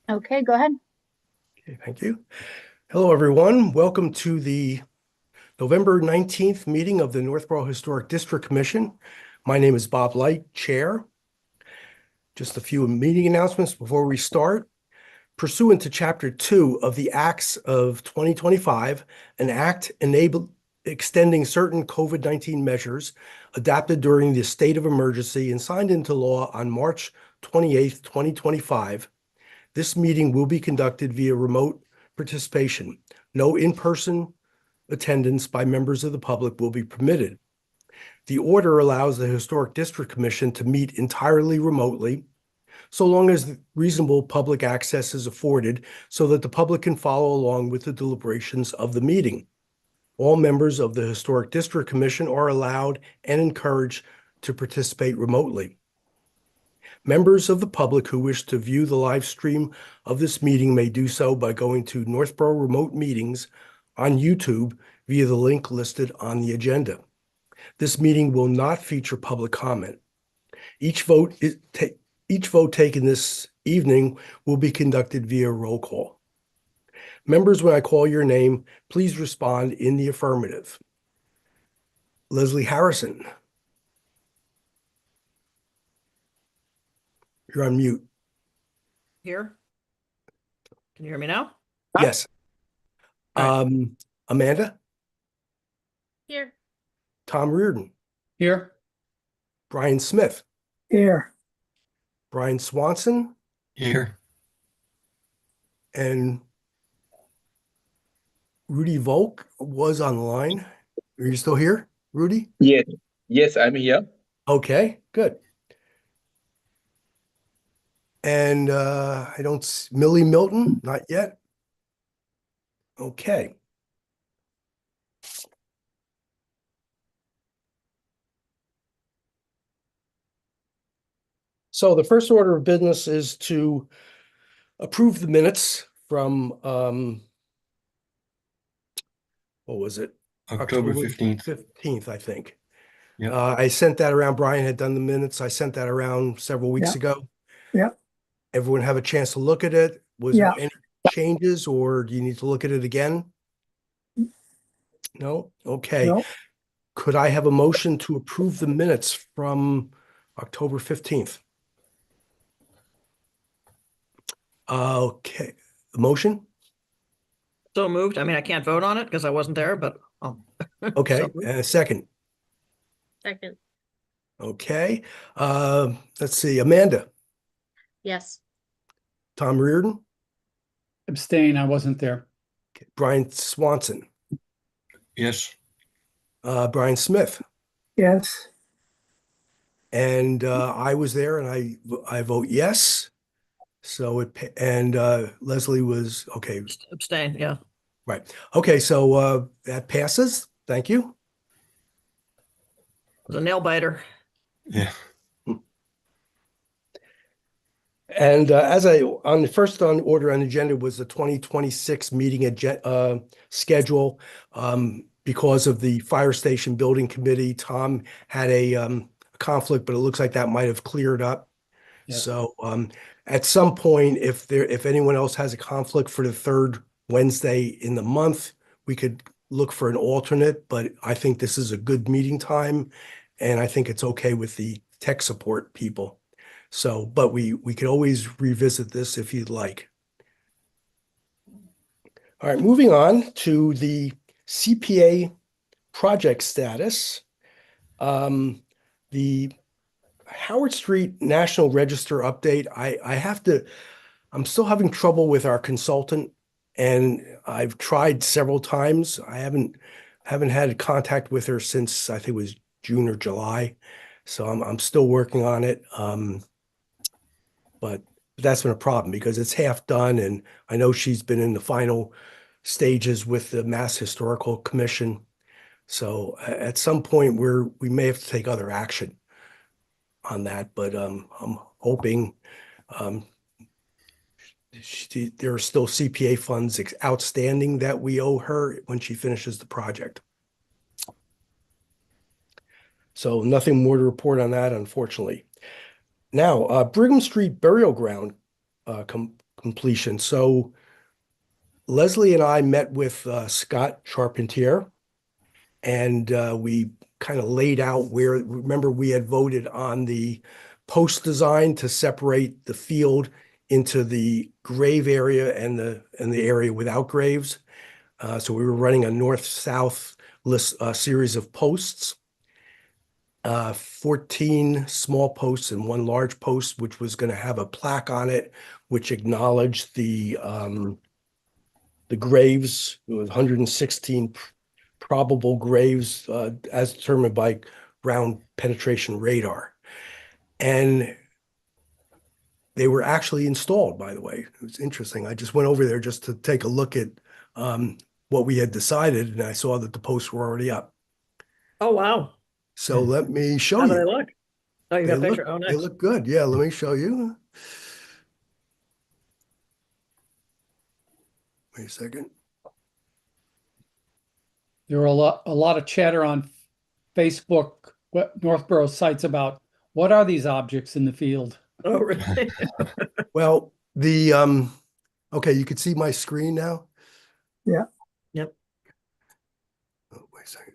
Okay, go ahead. Okay, thank you. Hello, everyone. Welcome to the November 19th meeting of the Northborough Historic District Commission. My name is Bob Light, Chair. Just a few meeting announcements before we start. Pursuant to Chapter 2 of the Acts of 2025, an act extending certain COVID-19 measures adopted during the state of emergency and signed into law on March 28th, 2025. This meeting will be conducted via remote participation. No in-person attendance by members of the public will be permitted. The order allows the Historic District Commission to meet entirely remotely, so long as reasonable public access is afforded so that the public can follow along with the deliberations of the meeting. All members of the Historic District Commission are allowed and encouraged to participate remotely. Members of the public who wish to view the live stream of this meeting may do so by going to Northborough Remote Meetings on YouTube via the link listed on the agenda. This meeting will not feature public comment. Each vote taken this evening will be conducted via roll call. Members, when I call your name, please respond in the affirmative. Leslie Harrison, you're on mute. Here. Can you hear me now? Yes. All right. Amanda, Here. Tom Reardon, Here. Brian Smith, Here. Brian Swanson, Here. and Rudy Volk was online. Are you still here, Rudy? Yes, I'm here. Okay, good. And I don't, Millie Milton, not yet. Okay. So the first order of business is to approve the minutes from, what was it? October 15th. 15th, I think. Yep. I sent that around. Brian had done the minutes. I sent that around several weeks ago. Yeah. Everyone have a chance to look at it? Was there any changes, or do you need to look at it again? No? Okay. No. Could I have a motion to approve the minutes from October 15th? Okay. The motion? So moved. I mean, I can't vote on it because I wasn't there, but Okay. So moved. And a second. Second. Okay. Let's see. Amanda, Yes. Tom Reardon, Abstain, I wasn't there. Brian Swanson, Yes. Brian Smith, Yes. and I was there, and I vote yes. So Leslie was okay. Abstain. Yeah. Right. Okay. So that passes. Thank you. It was a nail biter. Yeah. And on the first on order on the agenda was the 2026 meeting schedule. Because of the fire station building committee, Tom had a conflict, but it looks like that might have cleared up. Yeah. So at some point, if anyone else has a conflict for the third Wednesday in the month, we could look for an alternate, but I think this is a good meeting time, and I think it's okay with the tech support people. So, but we could always revisit this if you'd like. All right, moving on to the CPA project status. The Howard Street National Register update. I'm still having trouble with our consultant, and I've tried several times. I haven't had contact with her since I think it was June or July. So I'm still working on it. But that's been a problem because it's half done, and I know she's been in the final stages with the Mass Historical Commission. So at some point we may have to take other action on that, but I'm hoping there are still CPA funds outstanding that we owe her when she finishes the project. So nothing more to report on that, unfortunately. Now, Brigham Street Burial Ground completion. So Leslie and I met with Scott Charpentier, and we kind of laid out remember we had voted on the post design to separate the field into the grave area and the area without graves. So we were running a north-south series of posts, 14 small posts and one large post, which was going to have a plaque on it, which acknowledged the graves. It was 116 probable graves as determined by ground penetration radar. And they were actually installed, by the way. It was interesting. I just went over there just to take a look at what we had decided, and I saw that the posts were already up. Oh, wow. So let me show How do they you. look? Oh, you got a They picture. look, Oh, they nice. look good. Yeah, let me show you. Wait a second. There are a lot of chatter on Facebook, Northborough sites about what are these objects in the field? Oh, really? Well, okay, you can see my screen now. Yeah. Yep. Oh, wait a second.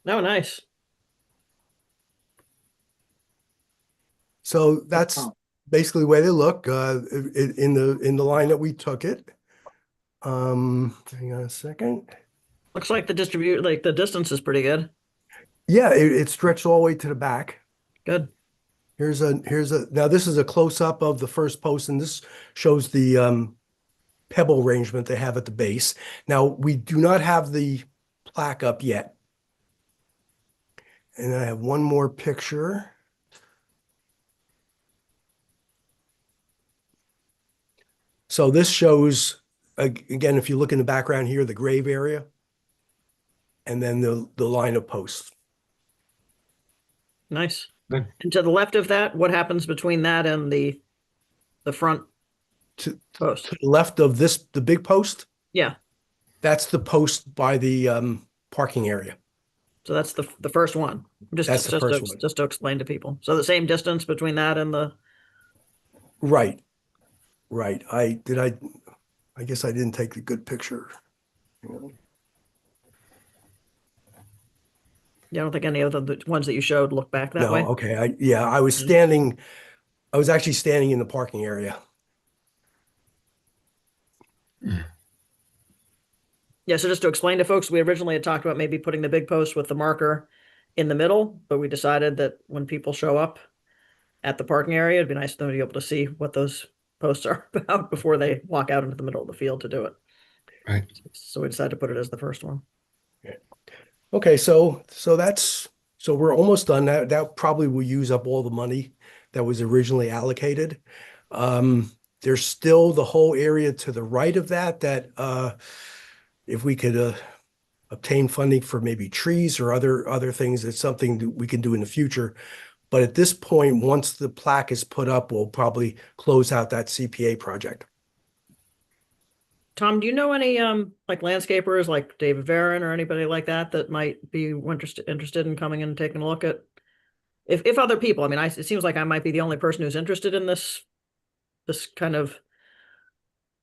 Oh, nice. So that's basically the way they look in the line that we took it. Hang on a second. Looks like the the distance is pretty good. Yeah, it stretched all the way to the back. Good. Now this is a close-up of the first post, and this shows the pebble arrangement they have at the base. Now we do not have the plaque up yet. And I have one more picture. So this shows, again, if you look in the background here, the grave area, and then the line of posts. Nice. Good. And to the left of that, what happens between that and the front To post? the left of the big post, Yeah. that's the post by the parking area. So that's the first one. That's the first one. Just to explain to people. So the same distance between that and the. Right. Right. I guess I didn't take the good picture. Yeah, I don't think any of the ones that you showed look back that No, way. okay. I was actually standing in the parking area. Yeah, so just to explain to folks, we originally had talked about maybe putting the big post with the marker in the middle, but we decided that when people show up at the parking area, it'd be nice for them to be able to see what those posts are about before they walk out into the middle of the field to do it. Right. So we decided to put it as the first one. Okay, so we're almost done. That probably will use up all the money that was originally allocated. There's still the whole area to the right of that if we could obtain funding for maybe trees or other things, it's something that we can do in the future. But at this point, once the plaque is put up, we'll probably close out that CPA project. Tom, do you know any like landscapers like David Varon or anybody like that might be interested in coming and taking a look at if other people, I mean, it seems like I might be the only person who's interested in this kind of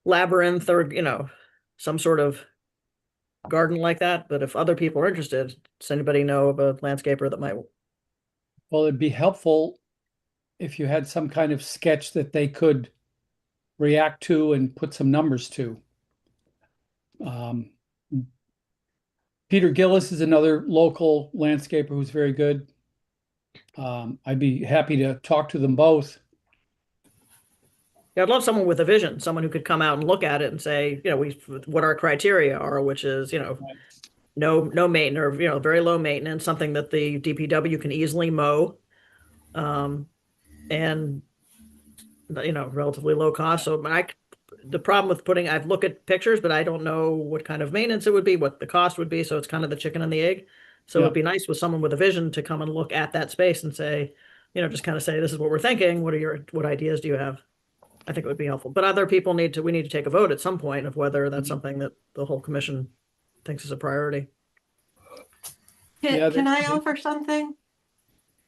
labyrinth or, some sort of garden like that. But if other people are interested, does anybody know of a landscaper that might? Well, it'd be helpful if you had some kind of sketch that they could react to and put some numbers to. Peter Gillis is another local landscaper who's very good. I'd be happy to talk to them both. Yeah, I'd love someone with a vision, someone who could come out and look at it and say, what our criteria are, which is, no maintenance or, very low maintenance, something that the DPW can easily mow. And, relatively low cost. So the problem with I've looked at pictures, but I don't know what kind of maintenance it would be, what the cost would be. So it's kind of the chicken and the egg. So it'd be nice with someone with a vision to come and look at that space and say, just kind of say, this is what we're thinking. What ideas do you have? I think it would be helpful, but other people we need to take a vote at some point of whether that's something that the whole commission thinks is a priority. Yeah, Can I they- offer something?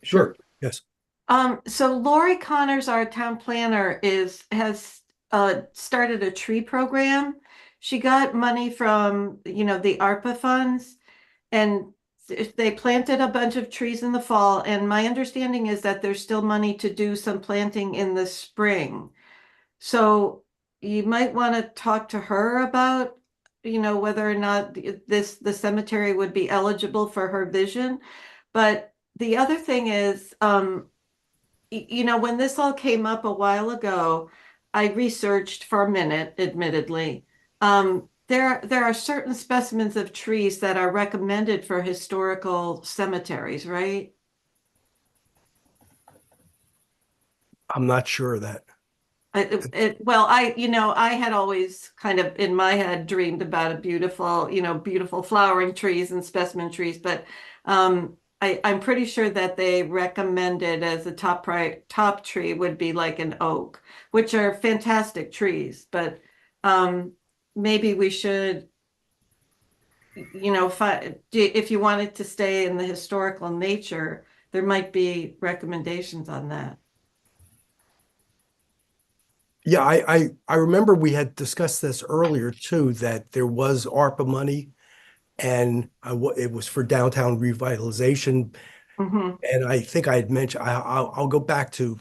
Sure. Yes. So Lori Connors, our town planner, has started a tree program. She got money from, the ARPA funds, and they planted a bunch of trees in the fall. And my understanding is that there's still money to do some planting in the spring. So you might want to talk to her about, whether or not the cemetery would be eligible for her vision. But the other thing is, when this all came up a while ago, I researched for a minute, admittedly. There are certain specimens of trees that are recommended for historical cemeteries, right? I'm not sure of that. Well, I had always kind of in my head dreamed about a beautiful flowering trees and specimen trees, but I'm pretty sure that they recommended as a top tree would be like an oak, which are fantastic trees, but maybe we should, if you wanted to stay in the historical nature, there might be recommendations on that. Yeah, I remember we had discussed this earlier too, that there was ARPA money and it was for downtown revitalization. Mhm. And I think I had mentioned, I'll get back to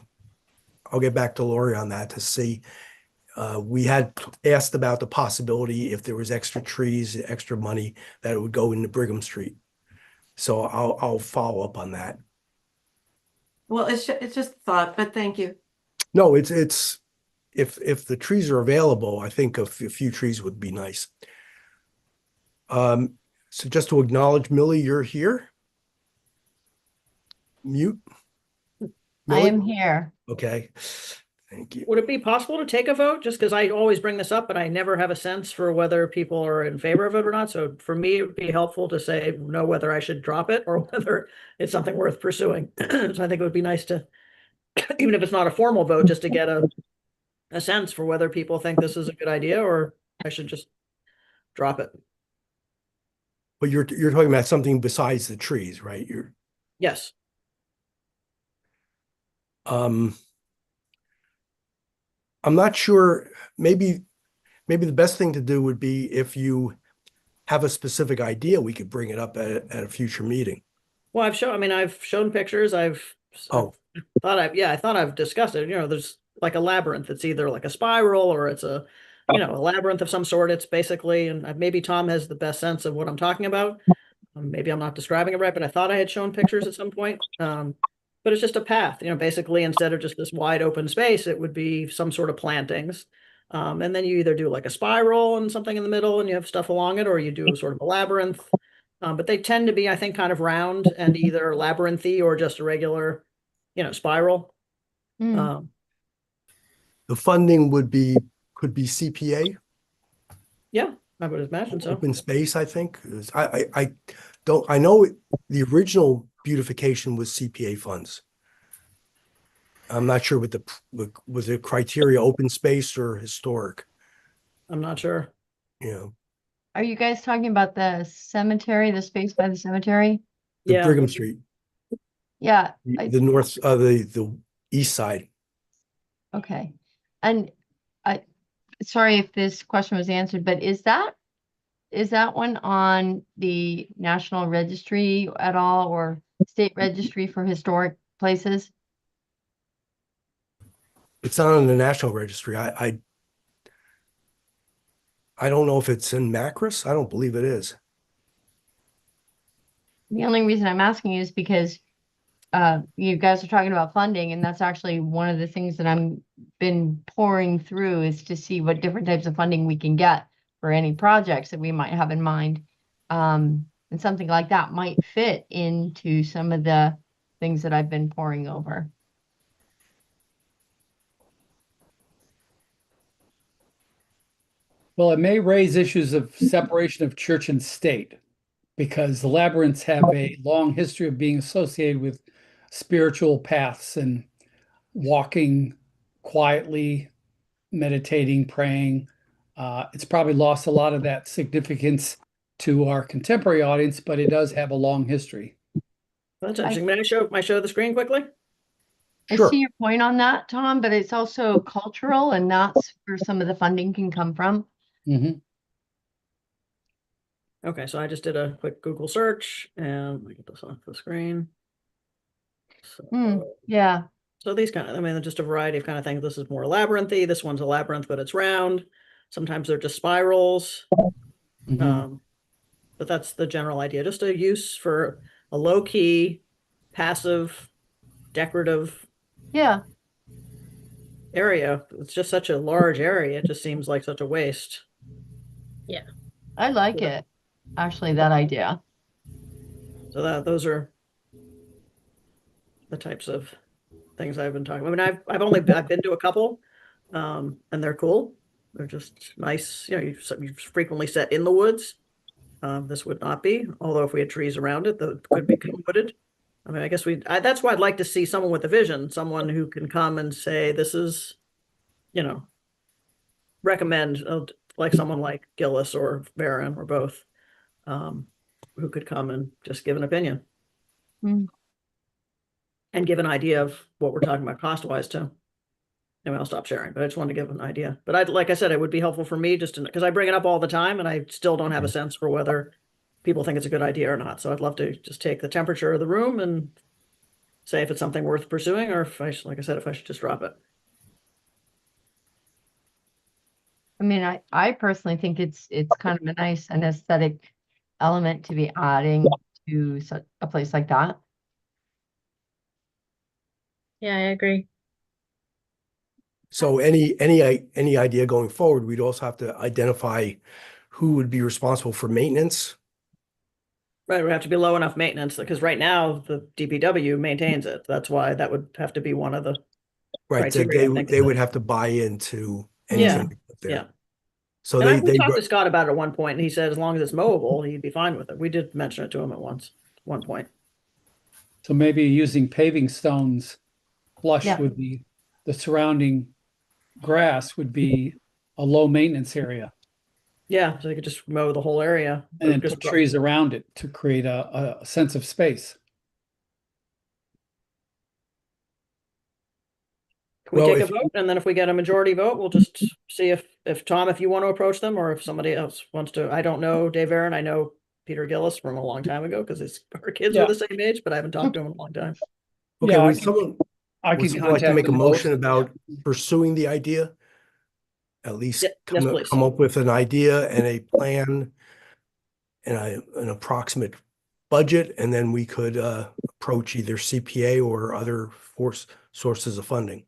Lori on that to see. We had asked about the possibility if there was extra trees, extra money that it would go into Brigham Street. So I'll follow up on that. Well, it's just a thought, but thank you. No, it's if the trees are available, I think a few trees would be nice. So just to acknowledge, Millie, you're here. Mute. I Millie? am here. Okay, thank you. Would it be possible to take a vote? Just because I always bring this up, but I never have a sense for whether people are in favor of it or not. So for me, it would be helpful to know whether I should drop it or whether it's something worth pursuing. So I think it would be nice to, even if it's not a formal vote, just to get a sense for whether people think this is a good idea or I should just drop it. But you're talking about something besides the trees, right? Yes. I'm not sure. Maybe the best thing to do would be if you have a specific idea, we could bring it up at a future meeting. Well, I've shown pictures. I thought I've discussed it. There's like a labyrinth. It's either like a spiral or it's a labyrinth of some sort. It's basically, and maybe Tom has the best sense of what I'm talking about. Maybe I'm not describing it right, but I thought I had shown pictures at some point. But it's just a path, basically instead of just this wide open space, it would be some sort of plantings. And then you either do like a spiral and something in the middle and you have stuff along it, or you do sort of a labyrinth. But they tend to be, I think, kind of round and either labyrinthy or just a regular, spiral. Hmm. The funding could be CPA, Yeah, I would imagine so. open space, I think. I know the original beautification was CPA funds. I'm not sure was the criteria open space or historic. I'm not sure. Are you guys talking about the cemetery, the space by the cemetery? The Yeah. Brigham Street, Yeah, the north, the east side. okay. And sorry if this question was answered, but is that one on the National Registry at all, or State Registry for Historic Places? It's not on the National Registry. I don't know if it's in Macris. I don't believe it is. The only reason I'm asking is because you guys are talking about funding, and that's actually one of the things that I'm been pouring through is to see what different types of funding we can get for any projects that we might have in mind. And something like that might fit into some of the things that I've been pouring over. Well, it may raise issues of separation of church and state because the labyrinths have a long history of being associated with spiritual paths and walking quietly, meditating, praying. It's probably lost a lot of that significance to our contemporary audience, but it does have a long history. That's interesting. May I show the screen quickly? I Sure. see your point on that, Tom, but it's also cultural, and that's where some of the funding can come from. Mhm. Okay, so I just did a quick Google search and let me get this off the screen. So, Yeah, so these kind of, I mean, just a variety of kind of things. This is more labyrinthy. This one's a labyrinth, but it's round. Sometimes they're just spirals. Mhm. But that's the general idea. Just a use for a low key, passive, decorative yeah, area. It's just such a large area. It just seems like such a waste. I like it. Actually, that idea. So those are the types of things I've been talking. I mean, I've been to a couple, and they're cool. They're just nice. You know, you frequently set in the woods. This would not be, although if we had trees around it, that could become wooded. I mean, I guess that's why I'd like to see someone with a vision, someone who can come and say, this is, you know, recommend, like someone like Gillis or Barron or both, who could come and just give an opinion. Mm. And give an idea of what we're talking about cost-wise too. Anyway, I'll stop sharing, but I just wanted to give an idea. But like I said, it would be helpful for me just to, because I bring it up all the time and I still don't have a sense for whether people think it's a good idea or not. So I'd love to just take the temperature of the room and say if it's something worth pursuing, or if like I said, if I should just drop it. I mean, I personally think it's kind of a nice and aesthetic element to be adding to a place like that. Yeah, I agree. So any idea going forward, we'd also have to identify who would be responsible for maintenance. Right, it would have to be low enough maintenance because right now the DPW maintains it. That's why that would have to be one of the Right, so criteria, I think, they would have to buy into anything they put there. yeah. So And we they talked to Scott about it at one point, and he said as long as it's mowable, he'd be fine with it. We did mention it to him at one point. So maybe using paving stones flush Yeah. with the surrounding grass would be a low maintenance area. Yeah, so they could just mow the whole area. And then Just put trees around it to create a sense of space. Can we Well, take a if- vote? And then if we get a majority vote, we'll just see if Tom, if you want to approach them or if somebody else wants to. I don't know Dave Aaron. I know Peter Gillis from a long time ago because our kids Yeah. are the same age, but I haven't talked to him in a long time. Okay, Yeah, would someone I would can someone like to contact make a them motion both. about pursuing the idea? At least Yes, please. come up with an idea and a plan and an approximate budget, and then we could approach either CPA or other sources of funding.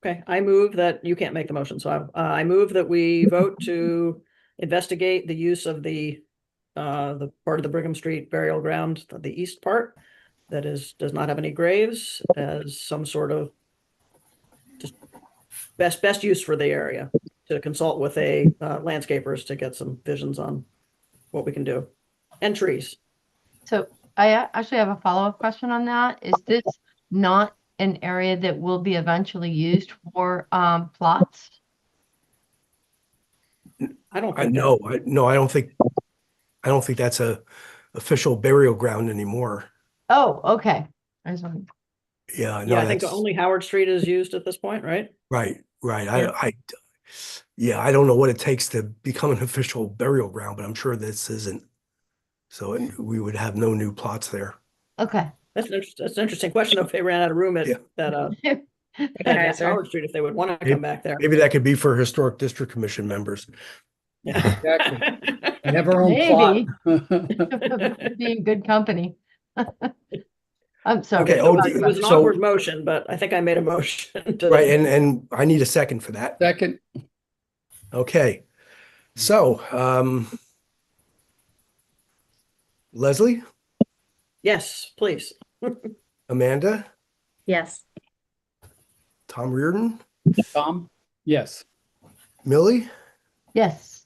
Okay, I move that you can't make the motion, so I move that we vote to investigate the use of the part of the Brigham Street burial ground, the east part that does not have any graves, as some sort of just best use for the area, to consult with landscapers to get some visions on what we can do, and trees. So I actually have a follow-up question on that. Is this not an area that will be eventually used for plots? I don't I think know, I don't think that's a official burial ground anymore. Oh, okay. I just wanted- Yeah, no, Yeah, I think that's only Howard Street is used at this point, right? right. Yeah. I don't know what it takes to become an official burial ground, but I'm sure this isn't. So we would have no new plots there. Okay. That's an interesting question. If they ran out of room at Yeah. at Howard Street, if they would want to come back there. Maybe that could be for Historic District Commission members. Yeah. Exactly. I have our own Maybe. plot. Be in good company. I'm sorry. Okay, It was an so- awkward motion, but I think I made a motion. Right, and I need a second for that. Second, Okay, so Leslie, Yes, please. Amanda, Yes. Tom Reardon, Tom? Yes. Millie, Yes.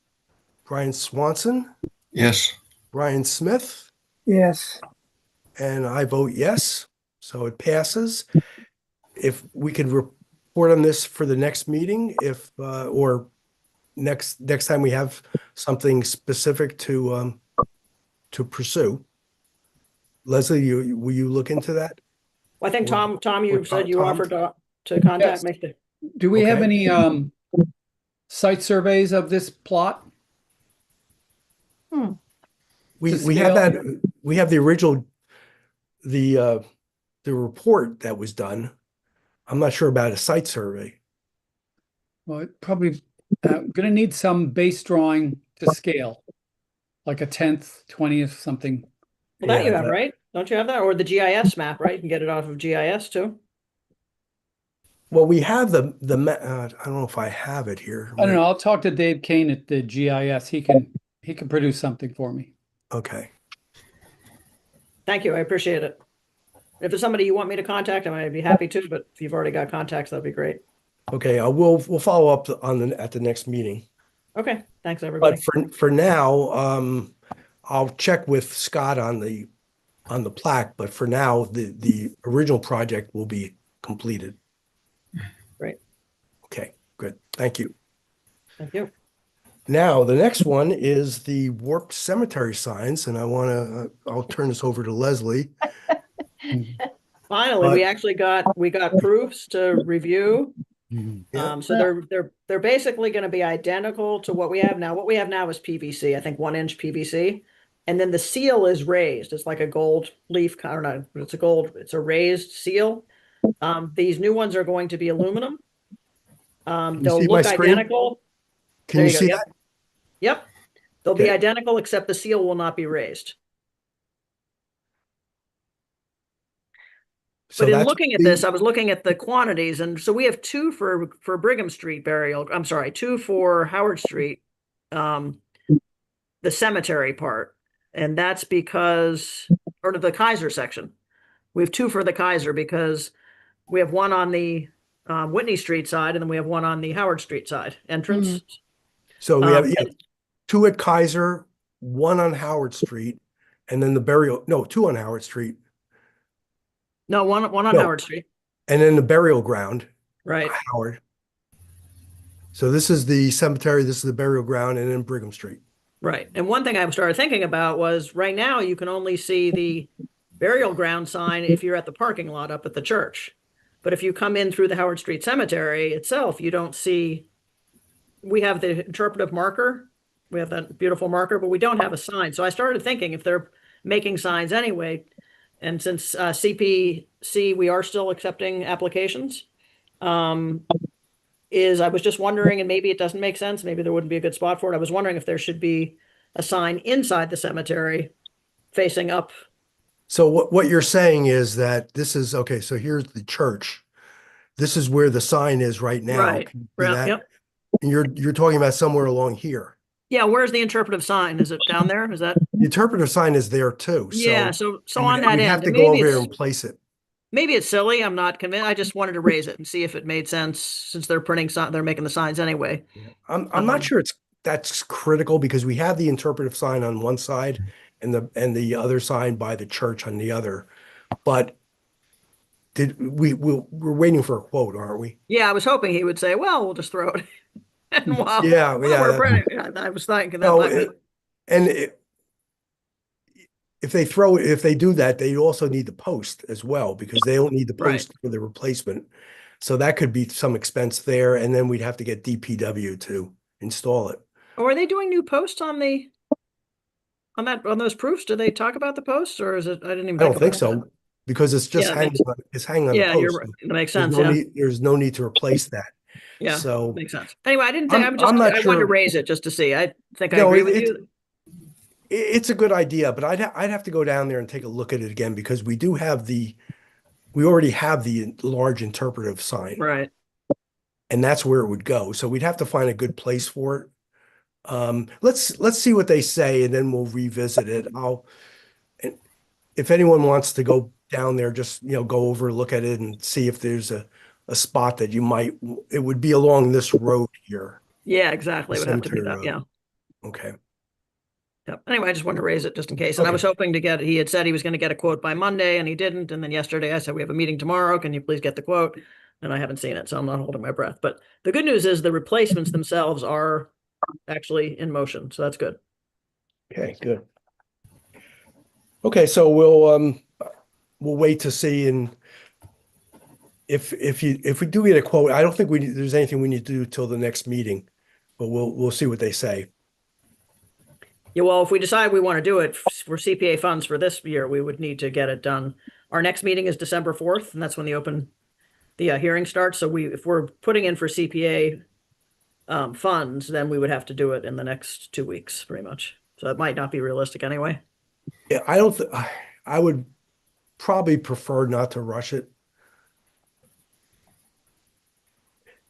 Brian Swanson, Yes. Brian Smith, Yes. and I vote yes, so it passes. If we could report on this for the next meeting, or next time we have something specific to to pursue. Leslie, will you look into that? Well, I think Or- Tom, you or said you Tom? offered to contact Yes. me. Do we have Okay. any site surveys of this plot? We To we have scale? that, we have the original, the report that was done. I'm not sure about a site survey. Well, it probably gonna need some base drawing to scale, like a 10th, 20th, something. Well, that you Yeah, have, that- right? Don't you have that? Or the GIS map, right? You can get it off of GIS too. Well, we have I don't know if I have it here. I don't know. I'll talk to Dave Kane at the GIS. He can produce something for me. Okay. Thank you. I appreciate it. If there's somebody you want me to contact, I'd be happy to, but if you've already got contacts, that'd be great. Okay, we'll follow up at the next meeting. Okay, thanks, everybody. But for now, I'll check with Scott on the plaque, but for now, the original project will be completed. Great. Okay, good. Thank you. Thank you. Now, the next one is the warped cemetery signs, and I'll turn this over to Leslie. Finally, we got proofs to review. Yeah. So they're basically going to be identical to what we have now. What we have now is PVC, I think 1-inch PVC. And then the seal is raised. It's like a gold leaf, I don't know, it's a raised seal. These new ones are going to be aluminum. you They'll see my look screen? identical. Can There you you go, see yep. that? Yep. They'll be Okay. identical, except the seal will not be raised. So But in that's looking at this, I was looking at the quantities, and so we have 2 for Brigham Street burial. I'm sorry, 2 for Howard Street, the cemetery part, and that's because, or the Kaiser section. We have 2 for the Kaiser because we have one on the Whitney Street side, and then we have one on the Howard Street side entrance. So we have Um, 2 at Kaiser, 1 on Howard Street, and then 2 on Howard Street, No, one on No. Howard Street, and then the burial ground, right? Howard. So this is the cemetery, this is the burial ground, and then Brigham Street. Right. And one thing I started thinking about was right now you can only see the burial ground sign if you're at the parking lot up at the church. But if you come in through the Howard Street Cemetery itself, you don't see, we have the interpretive marker. We have that beautiful marker, but we don't have a sign. So I started thinking if they're making signs anyway, and since CPC, we are still accepting applications, I was just wondering, and maybe it doesn't make sense, maybe there wouldn't be a good spot for it. I was wondering if there should be a sign inside the cemetery facing up. So what you're saying is that this is, okay, so here's the church. This is where the sign is right now. Right. Can you see Right, that? yep. And you're talking about somewhere along here. Yeah, where's the interpretive sign? Is it down there? Is that? The interpretive sign is there too. Yeah, so we'd- on that we'd end, have to and go maybe over here it's, and place it. maybe it's silly. I'm not convinced. I just wanted to raise it and see if it made sense since they're they're making the signs anyway. I'm not sure that's critical because we have the interpretive sign on one side and the other sign by the church on the other. But we're waiting for a quote, aren't we? Yeah, I was hoping he would say, well, we'll just throw it. And while Yeah, we're yeah. printing, yeah, I was thinking that No, might be. if they do that, they also need the post as well because they don't need the Right. post for the replacement. So that could be some expense there, and then we'd have to get DPW to install it. Oh, are they doing new posts on those proofs? Do they talk about the posts or is it, I didn't even I don't think think about so because it's just Yeah, hanging on Yeah, the you're post. right. That makes There's sense. no Yeah. need, there's no need to replace that. Yeah. So Makes sense. Anyway, I didn't think, I'm not I wanted to sure- raise it just to see. I think I No, agree with it- you. it's a good idea, but I'd have to go down there and take a look at it again because we already have the large interpretive sign. Right. And that's where it would go. So we'd have to find a good place for it. Let's see what they say and then we'll revisit it. And if anyone wants to go down there, just, go over, look at it and see if there's a spot that it would be along this road here. Yeah, exactly. It would have to be Cemetery that. Yeah. road. Okay. Yep. Anyway, I just wanted to raise it just in case. And I Okay. was hoping he had said he was going to get a quote by Monday and he didn't. And then yesterday I said, we have a meeting tomorrow. Can you please get the quote? And I haven't seen it, so I'm not holding my breath. But the good news is the replacements themselves are actually in motion. So that's good. Okay, good. Okay, so we'll wait to see, and if we do get a quote, I don't think there's anything we need to do till the next meeting, but we'll see what they say. Yeah, well, if we decide we want to do it for CPA funds for this year, we would need to get it done. Our next meeting is December 4th, and that's when the hearing starts. So if we're putting in for CPA funds, then we would have to do it in the next 2 weeks, pretty much. So it might not be realistic anyway. Yeah, I would probably prefer not to rush it.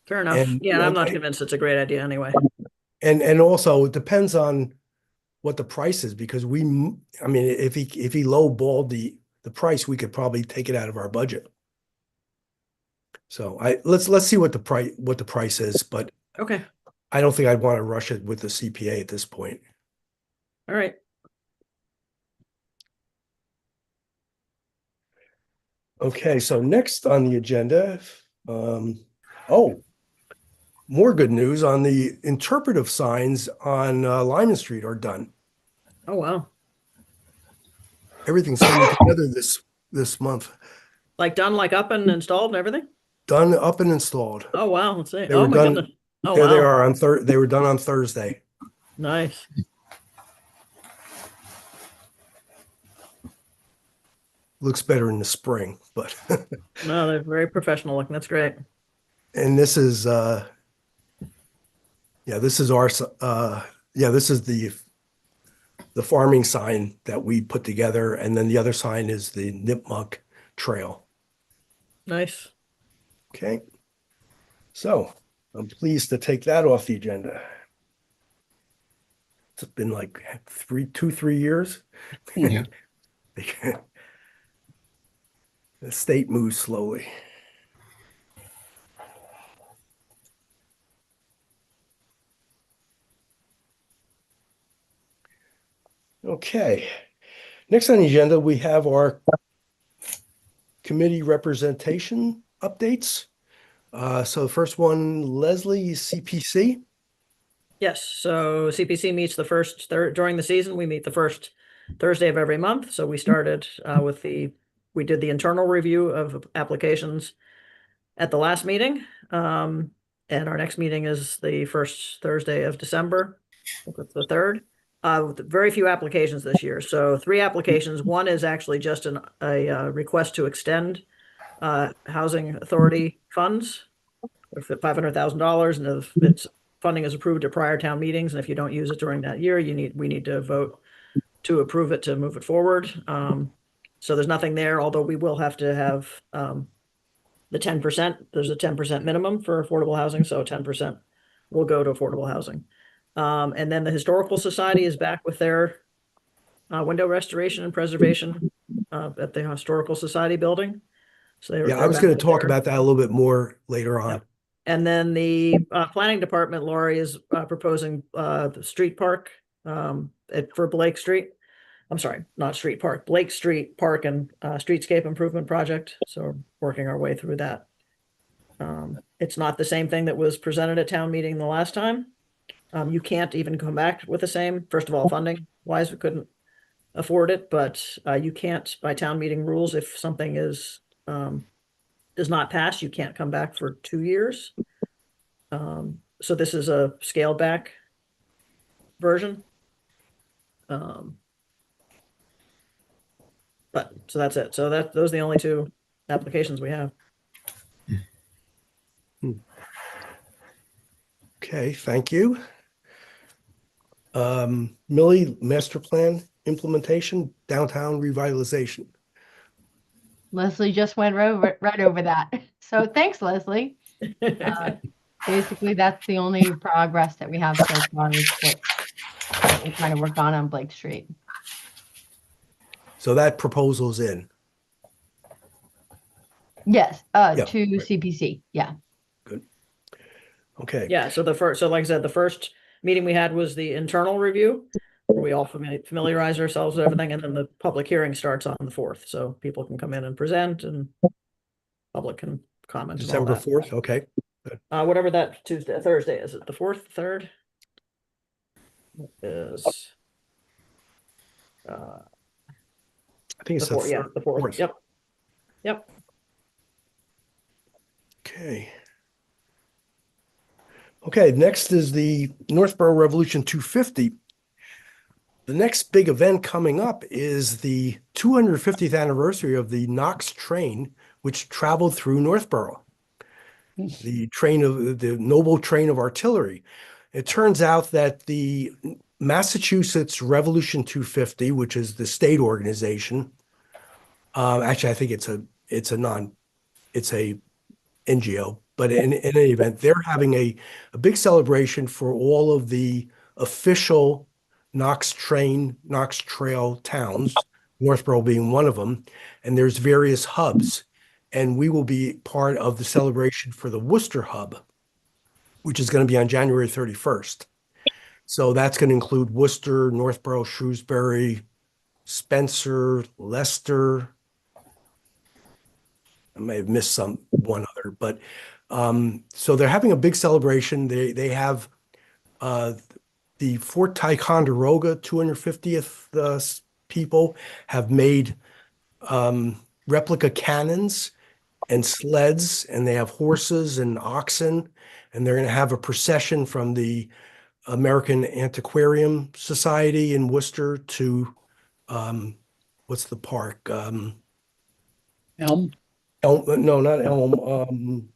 Fair enough. And, Yeah, I'm not convinced it's a great idea anyway. And also it depends on what the price is, because I mean, if he lowballed the price, we could probably take it out of our budget. So let's see what the price is, but Okay. I don't think I'd want to rush it with the CPA at this point. All right. Okay, so next on the agenda, more good news on the interpretive signs on Lyman Street are done. Oh, wow. Everything's coming together this month. Like done, like up and installed and everything? Done, up and installed. Oh, wow. Let's see. They Oh, were my done- goodness. Oh, There they wow. are on they were done on Thursday. Nice. Looks better in the spring, but No, they're very professional looking. That's great. and this is this is our this is the farming sign that we put together, and then the other sign is the Nipmuc Trail. Nice. Okay. So I'm pleased to take that off the agenda. It's been like 3 years. Yeah. The state moves slowly. Okay. Next on the agenda, we have our committee representation updates. So the first one, Leslie, CPC. Yes, so CPC meets the first during the season. We meet the first Thursday of every month. So we started we did the internal review of applications at the last meeting. And our next meeting is the first Thursday of December. I think it's the 3rd. Very few applications this year. So 3 applications. One is actually just a request to extend housing authority funds for $500,000, and if its funding is approved at prior town meetings, and if you don't use it during that year, we need to vote to approve it to move it forward. So there's nothing there, although we will have to have the 10%. There's a 10% minimum for affordable housing, so 10% will go to affordable housing. And then the Historical Society is back with their window restoration and preservation at the Historical Society building. So I was going to talk about that a little bit more later on. Yep. And then the planning department, Laurie, is proposing the street park for Blake Street. I'm sorry, not street park, Blake Street Park and streetscape improvement project. So we're working our way through that. It's not the same thing that was presented at town meeting the last time. You can't even come back with the same. First of all, funding wise, we couldn't afford it, but you can't, by town meeting rules, if something does not pass, you can't come back for 2 years. So this is a scaled back version. But so that's it. So those are the only 2 applications we have. Okay, thank you. Millie, master plan implementation, downtown revitalization. Leslie just went right over that. So thanks, Leslie. Basically, that's the only progress that we have so far is what we're trying to work on Blake Street. So that proposal's in. Yes, Yeah, to right. CPC. Yeah. Good. Okay. Yeah, so like I said, the first meeting we had was the internal review, where we all familiarize ourselves with everything, and then the public hearing starts on the 4th, so people can come in and present, and public can comment. December and all 4th. Okay. that. Whatever that Thursday is, it the 4th, 3rd? Is I think it's The fourth, yeah, the fourth. fourth. Yep. Yep. Okay. Okay, next is the Northborough Revolution 250. The next big event coming up is the 250th anniversary of the Knox train, which traveled through Northborough. The train of the noble train of artillery. It turns out that the Massachusetts Revolution 250, which is the state organization, actually I think it's a NGO, but in any event, they're having a big celebration for all of the official Knox Trail towns, Northborough being one of them, and there's various hubs. And we will be part of the celebration for the Worcester hub, which is going to be on January 31st. So that's going to include Worcester, Northborough, Shrewsbury, Spencer, Leicester. I may have missed one other, but so they're having a big celebration. They have the Fort Ticonderoga 250th people have made replica cannons and sleds, and they have horses and oxen, and they're going to have a procession from the American Antiquarian Society in Worcester to what's the park? Elm, No, not Elm.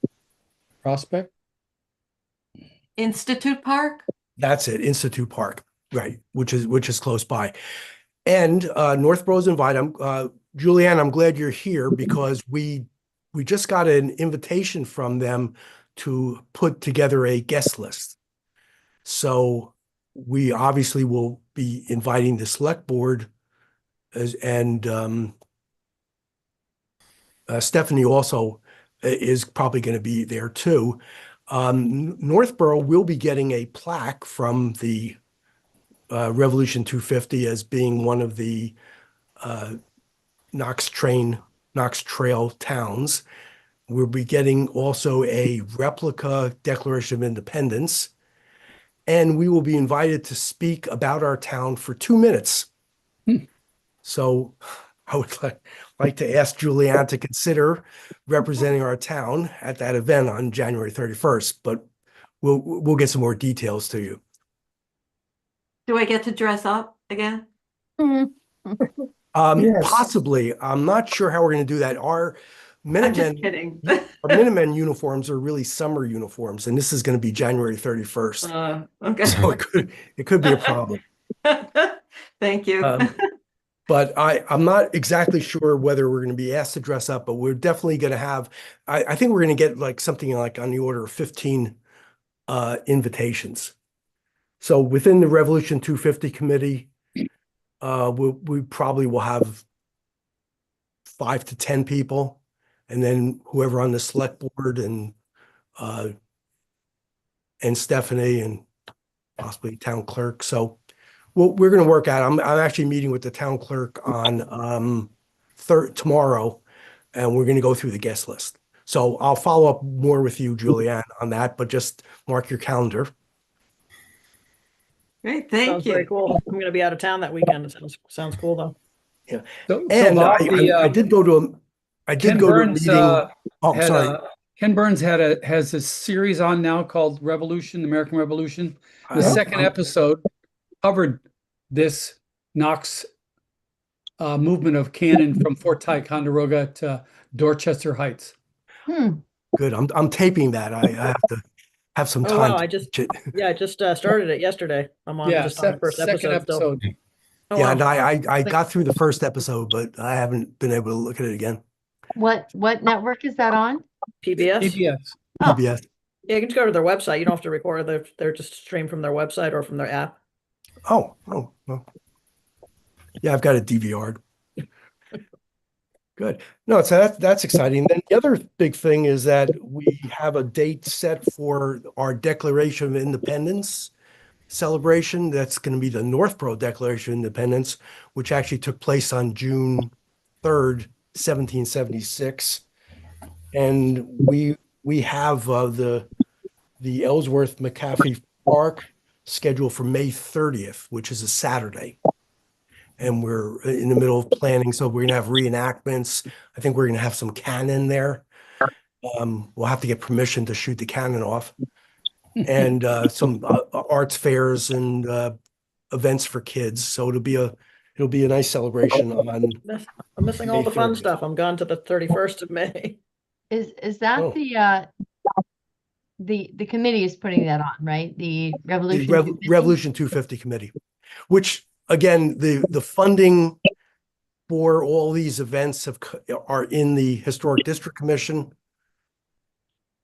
Prospect. Institute Park? That's it, Institute Park, right? Which is close by, and Northborough's invited. Julianne, I'm glad you're here because we just got an invitation from them to put together a guest list. So we obviously will be inviting the select board and Stephanie also is probably going to be there too. Northborough will be getting a plaque from the Revolution 250 as being one of the Knox Trail towns. We'll be getting also a replica Declaration of Independence, and we will be invited to speak about our town for 2 minutes. So I would like to ask Julianne to consider representing our town at that event on January 31st, but we'll get some more details to you. Do I get to dress up again? Yes. Possibly. I'm not sure how we're going to do that. Our I'm just Minutemen, kidding. our Minutemen uniforms are really summer uniforms, and this is going to be January 31st. Okay. So it could be a problem. Thank you. But I'm not exactly sure whether we're going to be asked to dress up, but we're definitely going to have, I think we're going to get like something like on the order of 15 invitations. So within the Revolution 250 committee, we probably will have 5 to 10 people, and then whoever on the select board and Stephanie and possibly town clerk. So we're going to work out. I'm actually meeting with the town clerk on tomorrow, and we're going to go through the guest list. So I'll follow up more with you, Julianne, on that, but just mark your calendar. Great, thank Sounds very you. cool. I'm going to be out of town that weekend. It sounds cool though. And Bob, I did go to a Ken meeting. Burns, Oh, had sorry. Ken Burns has a series on now called Revolution, American Revolution. The second episode covered this Knox movement of cannon from Fort Ticonderoga to Dorchester Heights. Good. I'm taping that. I have to have some Oh time. wow! to I just watch it. started it yesterday. I'm on just on the first second episode. Still. episode. Oh, Yeah, wow. and I got through the first episode, but I haven't been able to look at it again. What network is that on? PBS. PBS. Oh. PBS. Yeah, you can just go to their website. You don't have to record. They're just streamed from their website or from their app. Oh. Yeah, I've got it DVR'd. Good. No, so that's exciting. Then the other big thing is that we have a date set for our Declaration of Independence celebration. That's going to be the Northborough Declaration of Independence, which actually took place on June 3rd, 1776. And we have the Ellsworth McAfee Park scheduled for May 30th, which is a Saturday. and we're in the middle of planning, so we're gonna have reenactments. I think we're gonna have some cannon there. We'll have to get permission to shoot the cannon off. And some arts fairs and events for kids. So it'll be a nice celebration on. I'm missing all May the fun 30th. stuff. I'm gone to the 31st of May. Is that Oh. the committee is putting that on, right? The The Revolution. Rev- 250? Revolution 250 committee, which again, the funding for all these events are in the Historic District Commission.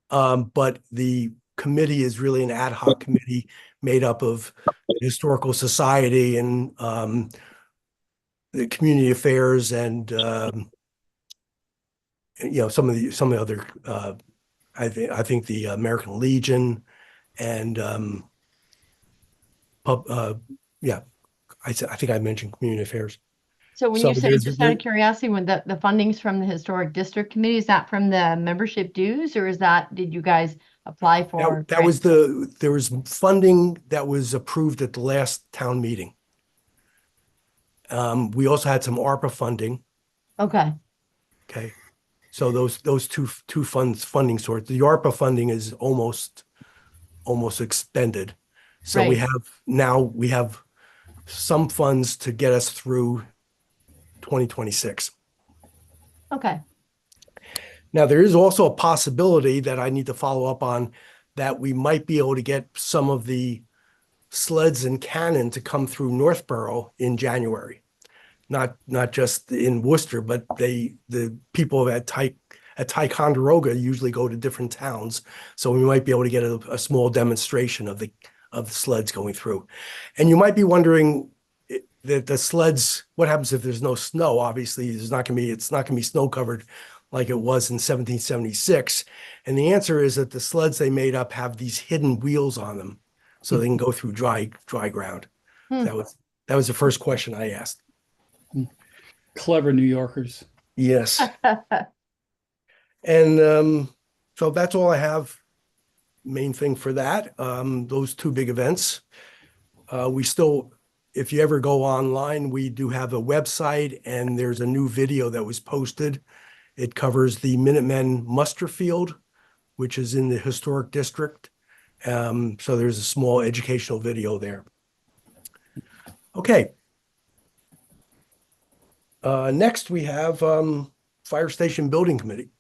But the committee is really an ad hoc committee made up of Historical Society and the Community Affairs and some of the other I think the American Legion and I think I mentioned Community Affairs. So when So you say, there's- just out of curiosity, when the funding's from the Historic District Committee, is that from the membership dues, or did you guys apply for? That was there was funding that was approved at the last town meeting. We also had some ARPA funding. Okay, Okay. So those two funding sources, the ARPA funding is almost expended. So we Right. have some funds to get us through 2026. okay. Now, there is also a possibility that I need to follow up on that we might be able to get some of the sleds and cannon to come through Northborough in January. Not just in Worcester, but the people at Ticonderoga usually go to different towns. So we might be able to get a small demonstration of the sleds going through. And you might be wondering that the sleds, what happens if there's no snow? Obviously, it's not gonna be snow covered like it was in 1776. And the answer is that the sleds they made up have these hidden wheels on them, so they can go through dry ground. Hmm. That was the first question I asked. Clever New Yorkers. Yes. And so that's all I have. Main thing for that, those two big events. If you ever go online, we do have a website and there's a new video that was posted. It covers the Minutemen muster field, which is in the historic district. So there's a small educational video there. Okay. Next we have Fire Station Building Committee.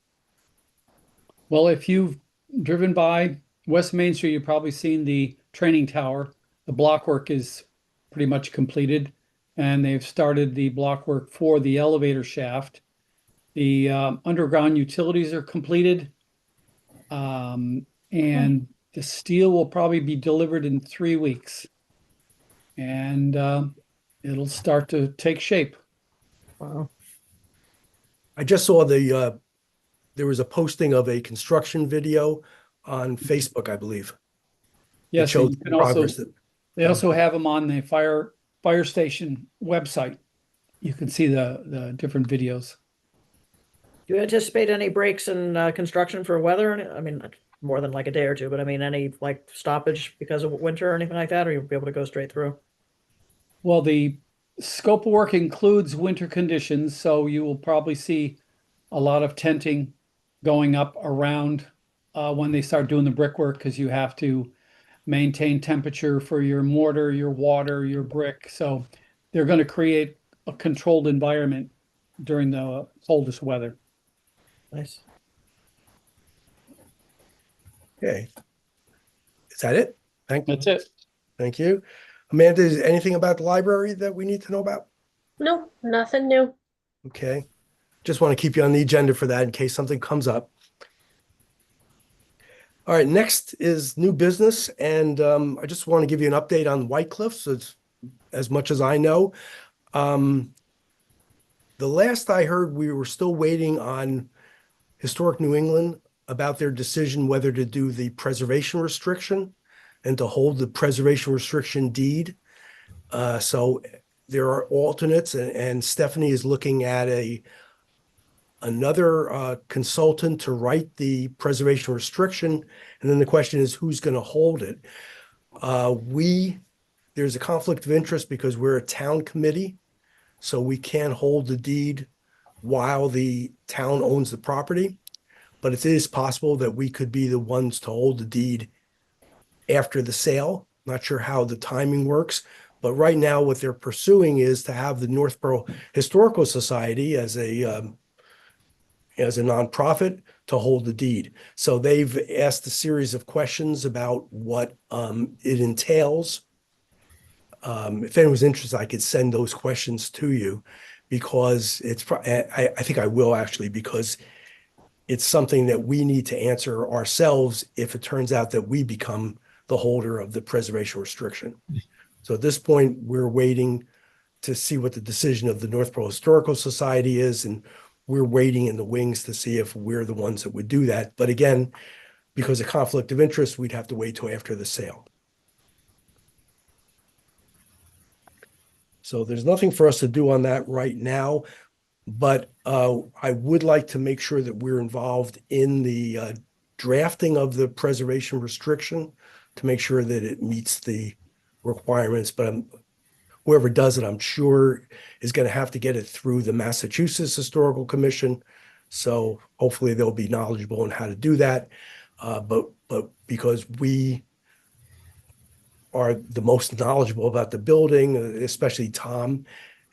Well, if you've driven by West Main Street, you've probably seen the training tower. The block work is pretty much completed, and they've started the block work for the elevator shaft. The underground utilities are completed, and the steel will probably be delivered in 3 weeks, and it'll start to take shape. Wow. I just saw there was a posting of a construction video on Facebook, I believe. Yes, It showed and you can the progress also, they also have them on the fire station website. You can see the different videos. Do you anticipate any breaks in construction for weather? I mean, more than like a day or two, but I mean, any like stoppage because of winter or anything like that, or you'll be able to go straight through? Well, the scope of work includes winter conditions, so you will probably see a lot of tenting going up around when they start doing the brickwork, because you have to maintain temperature for your mortar, your water, your brick. So they're going to create a controlled environment during the coldest weather. Nice. Okay. Is that it? That's it. Thank you. Amanda, is anything about the library that we need to know about? No, nothing new. Okay. Just want to keep you on the agenda for that in case something comes up. All right, next is new business, and I just want to give you an update on White Cliffs as much as I know. The last I heard, we were still waiting on Historic New England about their decision whether to do the preservation restriction and to hold the preservation restriction deed. So there are alternates, and Stephanie is looking at another consultant to write the preservation restriction. And then the question is, who's going to hold it? There's a conflict of interest because we're a town committee. so we can't hold the deed while the town owns the property. But it is possible that we could be the ones to hold the deed after the sale. Not sure how the timing works, but right now what they're pursuing is to have the Northborough Historical Society as a nonprofit to hold the deed. So they've asked a series of questions about what it entails. If anyone's interested, I could send those questions to you because I think I will actually, because it's something that we need to answer ourselves if it turns out that we become the holder of the preservation restriction. So at this point, we're waiting to see what the decision of the Northborough Historical Society is, and we're waiting in the wings to see if we're the ones that would do that. But again, because of conflict of interest, we'd have to wait till after the sale. So there's nothing for us to do on that right now, but I would like to make sure that we're involved in the drafting of the preservation restriction to make sure that it meets the requirements. But whoever does it, I'm sure, is going to have to get it through the Massachusetts Historical Commission. So hopefully they'll be knowledgeable on how to do that. But because we are the most knowledgeable about the building, especially Tom,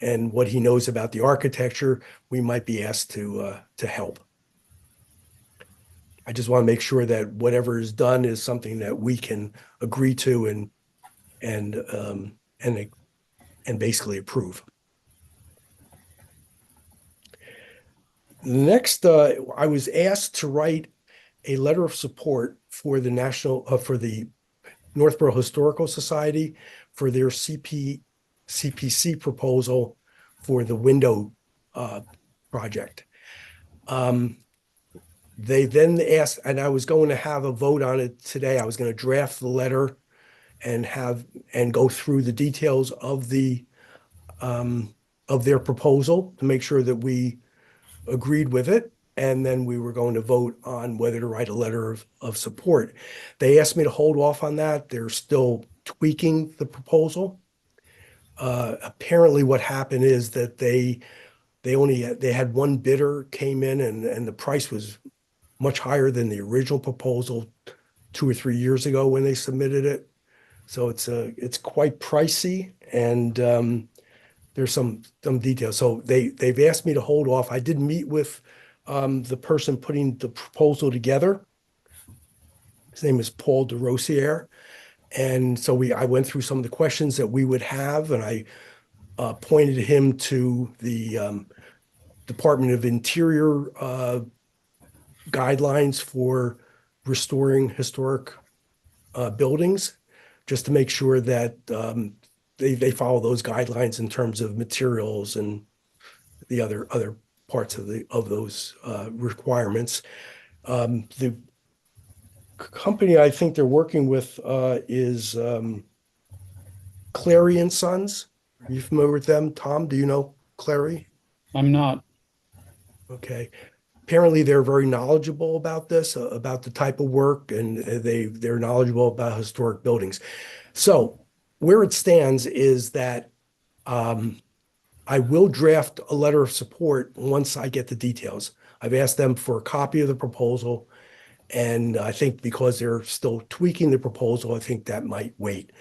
and what he knows about the architecture, we might be asked to help. I just want to make sure that whatever is done is something that we can agree to and basically approve. Next, I was asked to write a letter of support for the Northborough Historical Society for their CPC proposal for the window project. They then asked, and I was going to have a vote on it today. I was going to draft the letter and go through the details of their proposal to make sure that we agreed with it. And then we were going to vote on whether to write a letter of support. They asked me to hold off on that. They're still tweaking the proposal. Apparently what happened is that they had one bidder came in and the price was much higher than the original proposal 2 or 3 years ago when they submitted it. So it's quite pricey, and there's some details. So they've asked me to hold off. I did meet with the person putting the proposal together. His name is Paul DeRosier. And so I went through some of the questions that we would have, and I pointed him to the Department of Interior guidelines for restoring historic buildings, just to make sure that they follow those guidelines in terms of materials and the other parts of those requirements. The company I think they're working with is Clary and Sons. Are you familiar with them? Tom, do you know Clary? I'm not. Okay. Apparently they're very knowledgeable about this, about the type of work, and they're knowledgeable about historic buildings. So where it stands is that I will draft a letter of support once I get the details. I've asked them for a copy of the proposal, and I think because they're still tweaking the proposal, I think that might wait.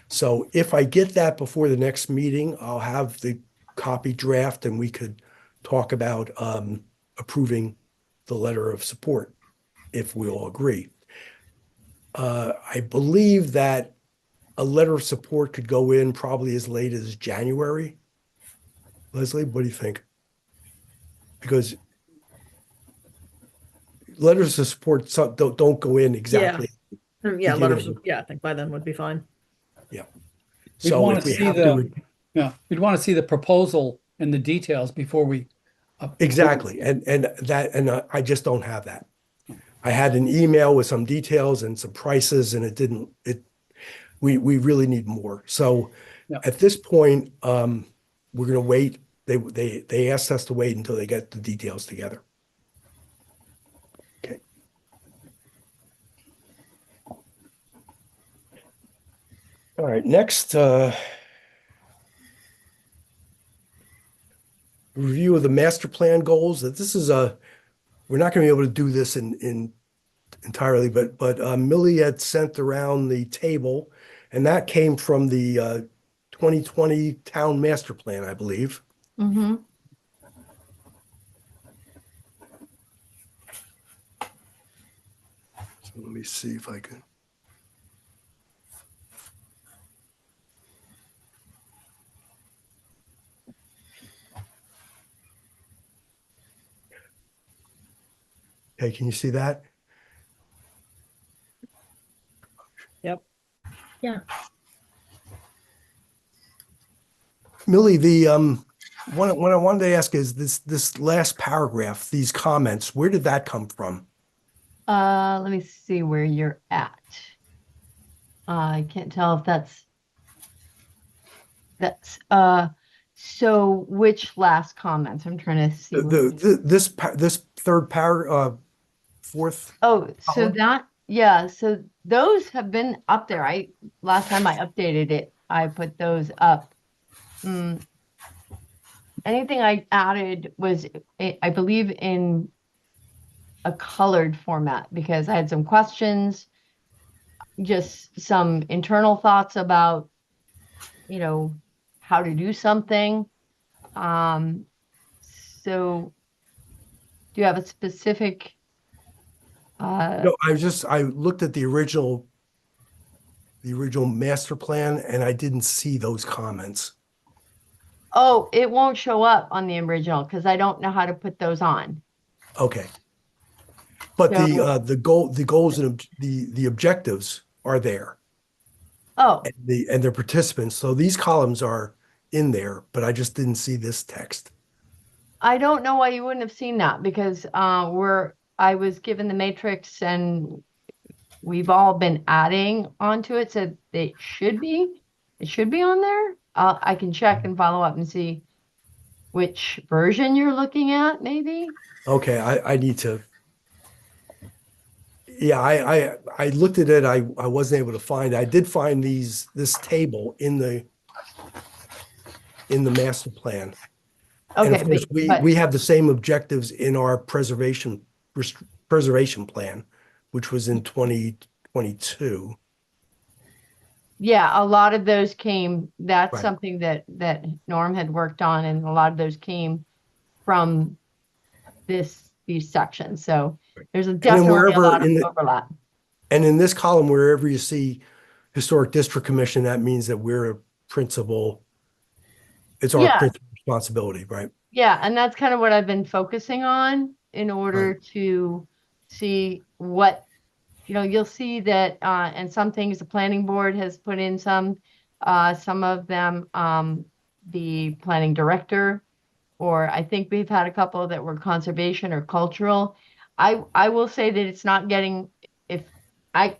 So if I get that before the next meeting, I'll have the copy draft and we could talk about approving the letter of support if we all agree. I believe that a letter of support could go in probably as late as January. Leslie, what do you think? Because letters of support don't go in exactly. Yeah, letters. Yeah, I think by then would be fine. Yeah. We'd So want if to we see have the, to, yeah, we'd want to see the proposal and the details before we. exactly, and I just don't have that. I had an email with some details and some prices, and we really need more. So Yeah. at this point, we're going to wait. They asked us to wait until they get the details together. Okay. All right, next, review of the master plan goals. That this is we're not going to be able to do this in entirely, but Millie had sent around the table, and that came from the 2020 town master plan, I believe. Mm-hmm. So let me see if I can. Okay, can you see that? Yep. Yeah. Millie, the what I wanted to ask is this last paragraph, these comments, where did that come from? Let me see where you're at. I can't tell if that's so which last comments? I'm trying to see. This third fourth. Oh, so column? so those have been up there. Last time I updated it, I put those up. Anything I added was, I believe, in a colored format because I had some questions, just some internal thoughts about, how to do something. So do you have a specific? No, I looked at the original master plan, and I didn't see those comments. Oh, it won't show up on the original because I don't know how to put those on. Okay. But So- the goals and the objectives are there, Oh, and their participants. So these columns are in there, but I just didn't see this text. I don't know why you wouldn't have seen that because I was given the matrix and we've all been adding onto it, so it should be on there. I can check and follow up and see which version you're looking at, maybe. Okay, I need to. Yeah, I looked at it. I wasn't able to find. I did find this table in the master plan. And Okay, of course, but we have the same objectives in our preservation plan, which was in 2022. yeah, a lot of those came. That's Right. something that Norm had worked on, and a lot of those came from these sections. So there's definitely a wherever lot of overlap. And in this column, wherever you see Historic District Commission, that means that we're a principal. It's our Yeah. principal responsibility, right? Yeah, and that's kind of what I've been focusing on in order to see what, you'll see that, and some things the planning board has put in some of them, the planning director, or I think we've had a couple that were conservation or cultural. I will say that it's not getting, I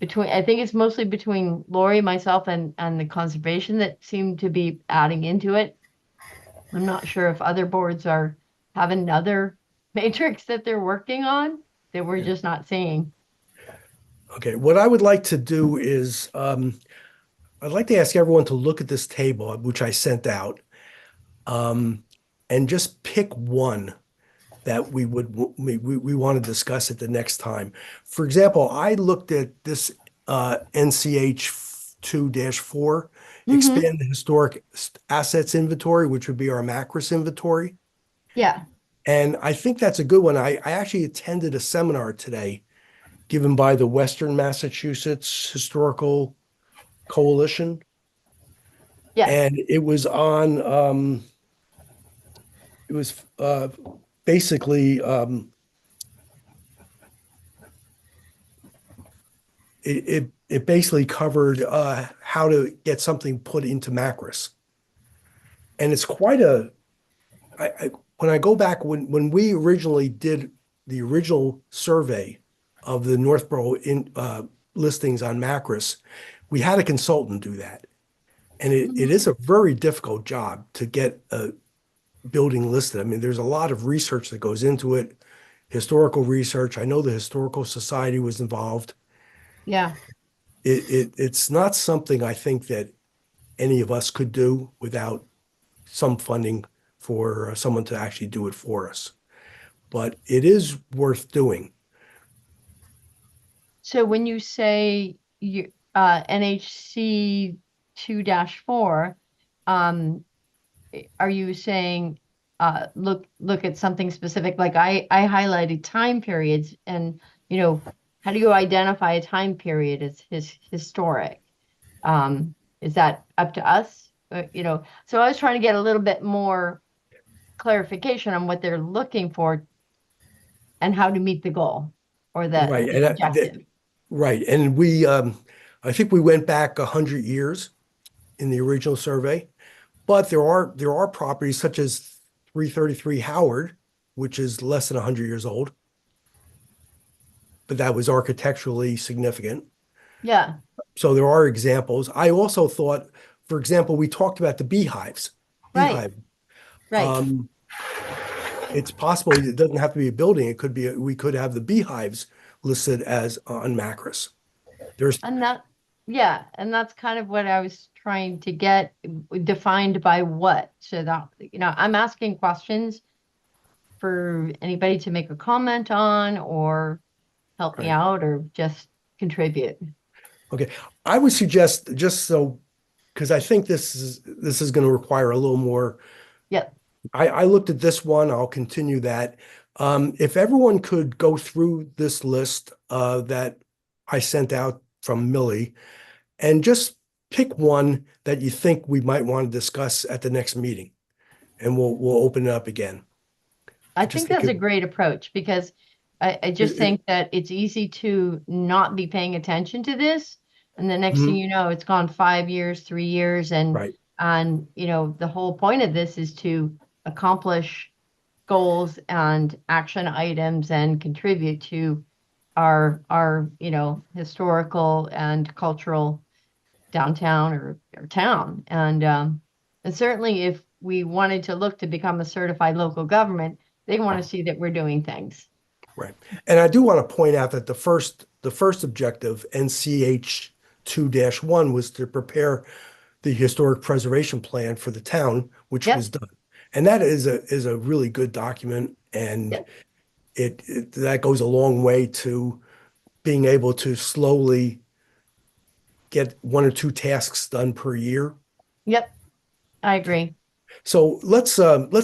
think it's mostly between Lori, myself, and the conservation that seem to be adding into it. I'm not sure if other boards have another matrix that they're working on that we're just not seeing. Okay, what I would like to do is I'd like to ask everyone to look at this table, which I sent out, and just pick one that we want to discuss at the next time. For example, I looked at this NCH 2-4, expand the historic assets inventory, which would be our Macris inventory. Yeah. And I think that's a good one. I actually attended a seminar today given by the Western Massachusetts Historical Coalition. Yeah. And it was on, basically, it basically covered how to get something put into Macris. And it's quite when I go back, when we originally did the original survey of the Northborough listings on Macris, we had a consultant do that. And it is a very difficult job to get a building listed. I mean, there's a lot of research that goes into it, historical research. I know the Historical Society was involved. Yeah. It's not something I think that any of us could do without some funding for someone to actually do it for us. But it is worth doing. So when you say you NHC 2-4, are you saying look at something specific? Like I highlighted time periods, and how do you identify a time period as historic? Is that up to us? So I was trying to get a little bit more clarification on what they're looking for and how to meet the goal or the Right, the and objective. right, and we I think we went back 100 years in the original survey, but there are properties such as 333 Howard, which is less than 100 years old, but that was architecturally significant. Yeah, So there are examples. I also thought, for example, we talked about the beehives. right, right. It's possible it doesn't have to be a building. It could be we could have the beehives listed as on Macris. There's And that's kind of what I was trying to get defined by what. So that, I'm asking questions for anybody to make a comment on or help me Right. out or just contribute. Okay, I would suggest just so, because I think this is going to require a little more. Yep. I looked at this one. I'll continue that. If everyone could go through this list that I sent out from Millie, and just pick one that you think we might want to discuss at the next meeting, and we'll open it up again. I just think think that's a it- great approach because I just think that it's easy to not be paying attention to this. And the next thing Mhm. you know, it's gone 5 years, 3 years. Right. And the whole point of this is to accomplish goals and action items and contribute to our historical and cultural downtown or town. And certainly if we wanted to look to become a certified local government, they want to see that we're doing things. Right. And I do want to point out that the first objective, NCH 2-1, was to prepare the historic preservation plan for the town, which Yep. was done. And that is a really good document, and Yep. it that goes a long way to being able to slowly get 1 or 2 tasks done per year. Yep, I agree. So let's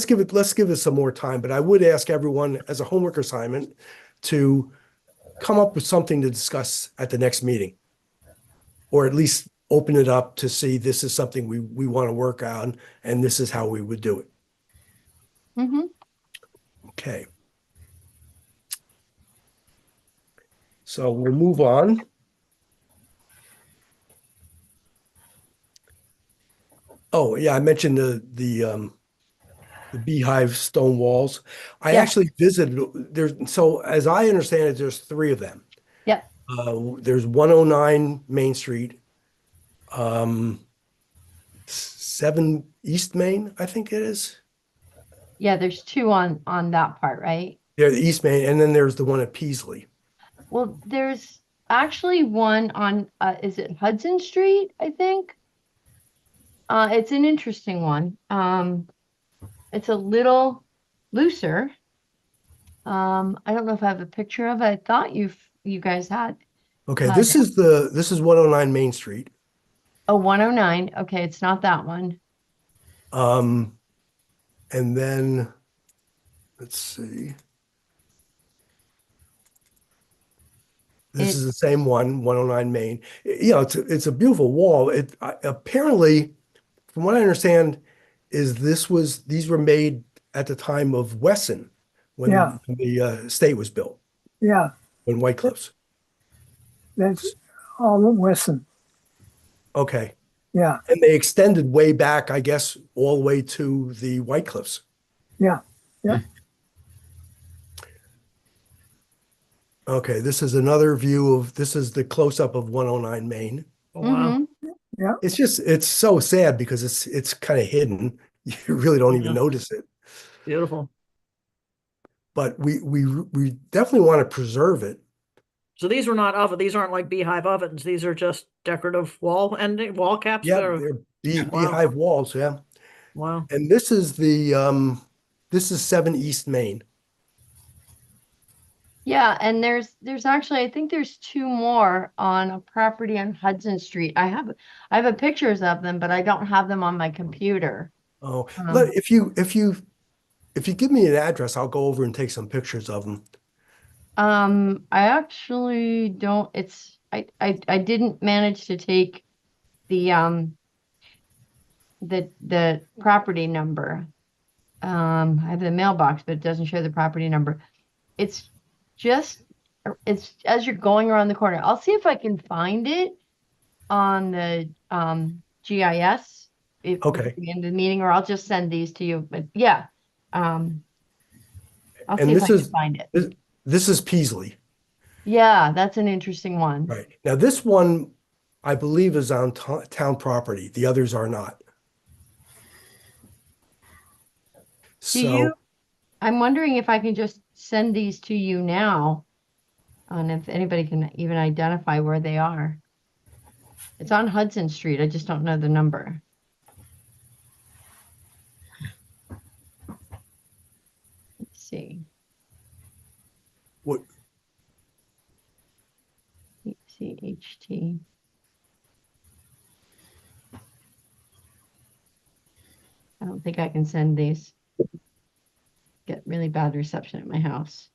give it some more time, but I would ask everyone as a homework assignment to come up with something to discuss at the next meeting, or at least open it up to see this is something we want to work on, and this is how we would do it. Hmm. Okay. So we'll move on. Oh, yeah, I mentioned the beehive stone walls. I Yeah. actually visited so as I understand it, there's 3 of them. Yep. There's 109 Main Street, 7 East Main, I think it is. Yeah, there's 2 on that part, right? Yeah, the East Main, and then there's the one at Peasley. Well, there's actually one on, is it Hudson Street, I think? It's an interesting one. It's a little looser. I don't know if I have a picture of it. I thought you guys had. Okay, this is 109 Main Street. Oh, 109. Okay, it's not that one. And then let's see. This is the same one, 109 Main. It's a beautiful wall. Apparently, from what I understand, these were made at the time of Wesson when Yeah. the estate was built, Yeah, when White Cliffs. that's all Wesson. Okay. Yeah, And they extended way back, I guess, all the way to the White Cliffs. yeah, yeah. Okay, this is another view this is the close-up of 109 Main. Oh, wow. Mhm. It's so sad because it's kind of hidden. You really don't even Yeah. notice it. Beautiful. But we definitely want to preserve it. So these were not these aren't like beehive ovens. These are just decorative wall caps. Yeah, that are- they're Wow. beehive walls, yeah. Wow. And this is this is 7 East Main. Yeah, and there's actually, I think there's two more on a property on Hudson Street. I have pictures of them, but I don't have them on my computer. Oh, Um, if you give me an address, I'll go over and take some pictures of them. I actually don't, I didn't manage to take the the property number. I have the mailbox, but it doesn't show the property number. It's just, it's as you're going around the corner. I'll see if I can find it on the GIS if Okay. at the end of the meeting, or I'll just send these to you. But yeah, I'll And see if this I can is find it. this is Peasley. Yeah, that's an interesting one. Right. Now this one I believe is on town property. The others are not. So I'm wondering if I can just send these to you now, and if anybody can even identify where they are. It's on Hudson Street. I just don't know the number. Let's see. what CHT. I don't think I can send these. Get really bad reception at my house.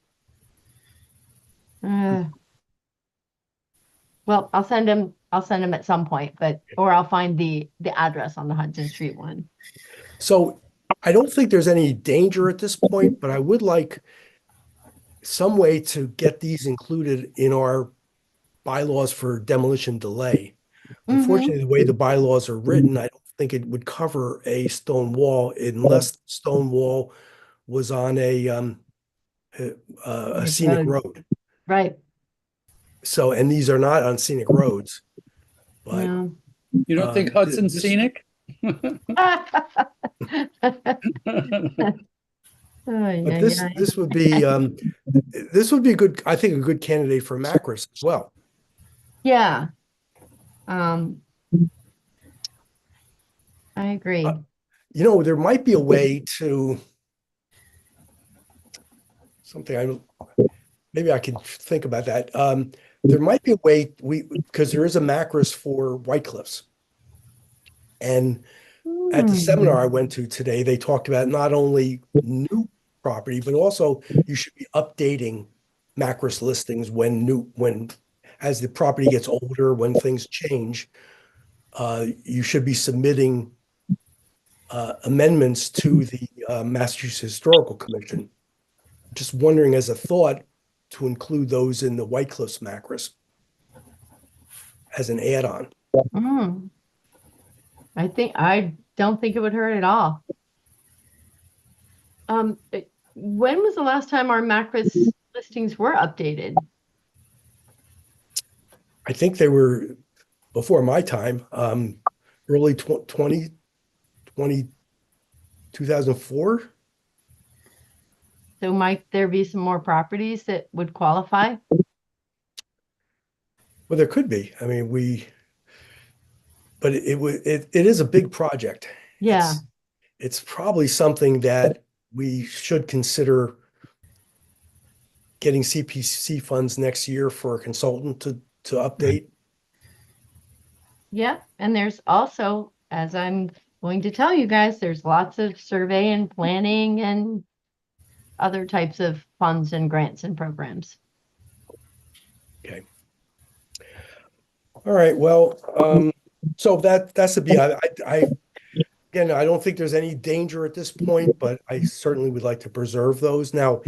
Well, I'll send them at some point, or I'll find the address on the Hudson Street one. So I don't think there's any danger at this point, but I would like some way to get these included in our bylaws for demolition delay. Unfortunately, the way the bylaws are written, I don't think it would cover a stone wall unless the stone wall was on a scenic road. Right. So, and these are not on scenic roads. But No. You don't think Hudson's scenic? But this would be a good, I think, a good candidate for Macris as well. Yeah. I agree. You know, there might be a way to maybe I can think about that. There might be a way because there is a Macris for White Cliffs. And at the seminar I went to today, they talked about not only new property, but also you should be updating Macris listings when as the property gets older, when things change, you should be submitting amendments to the Massachusetts Historical Commission. Just wondering as a thought to include those in the White Cliffs Macris as an add-on. I don't think it would hurt at all. When was the last time our Macris listings were updated? I think they were before my time, early 2004. So might there be some more properties that would qualify? Well, there could be. I mean, but it is a big project. Yeah. It's probably something that we should consider getting CPC funds next year for a consultant to update. Yeah. And there's also, as I'm going to tell you guys, there's lots of survey and planning and other types of funds and grants and programs. Okay. All right. Well, so that's the be. Again, I don't think there's any danger at this point, but I certainly would like to preserve those. Now,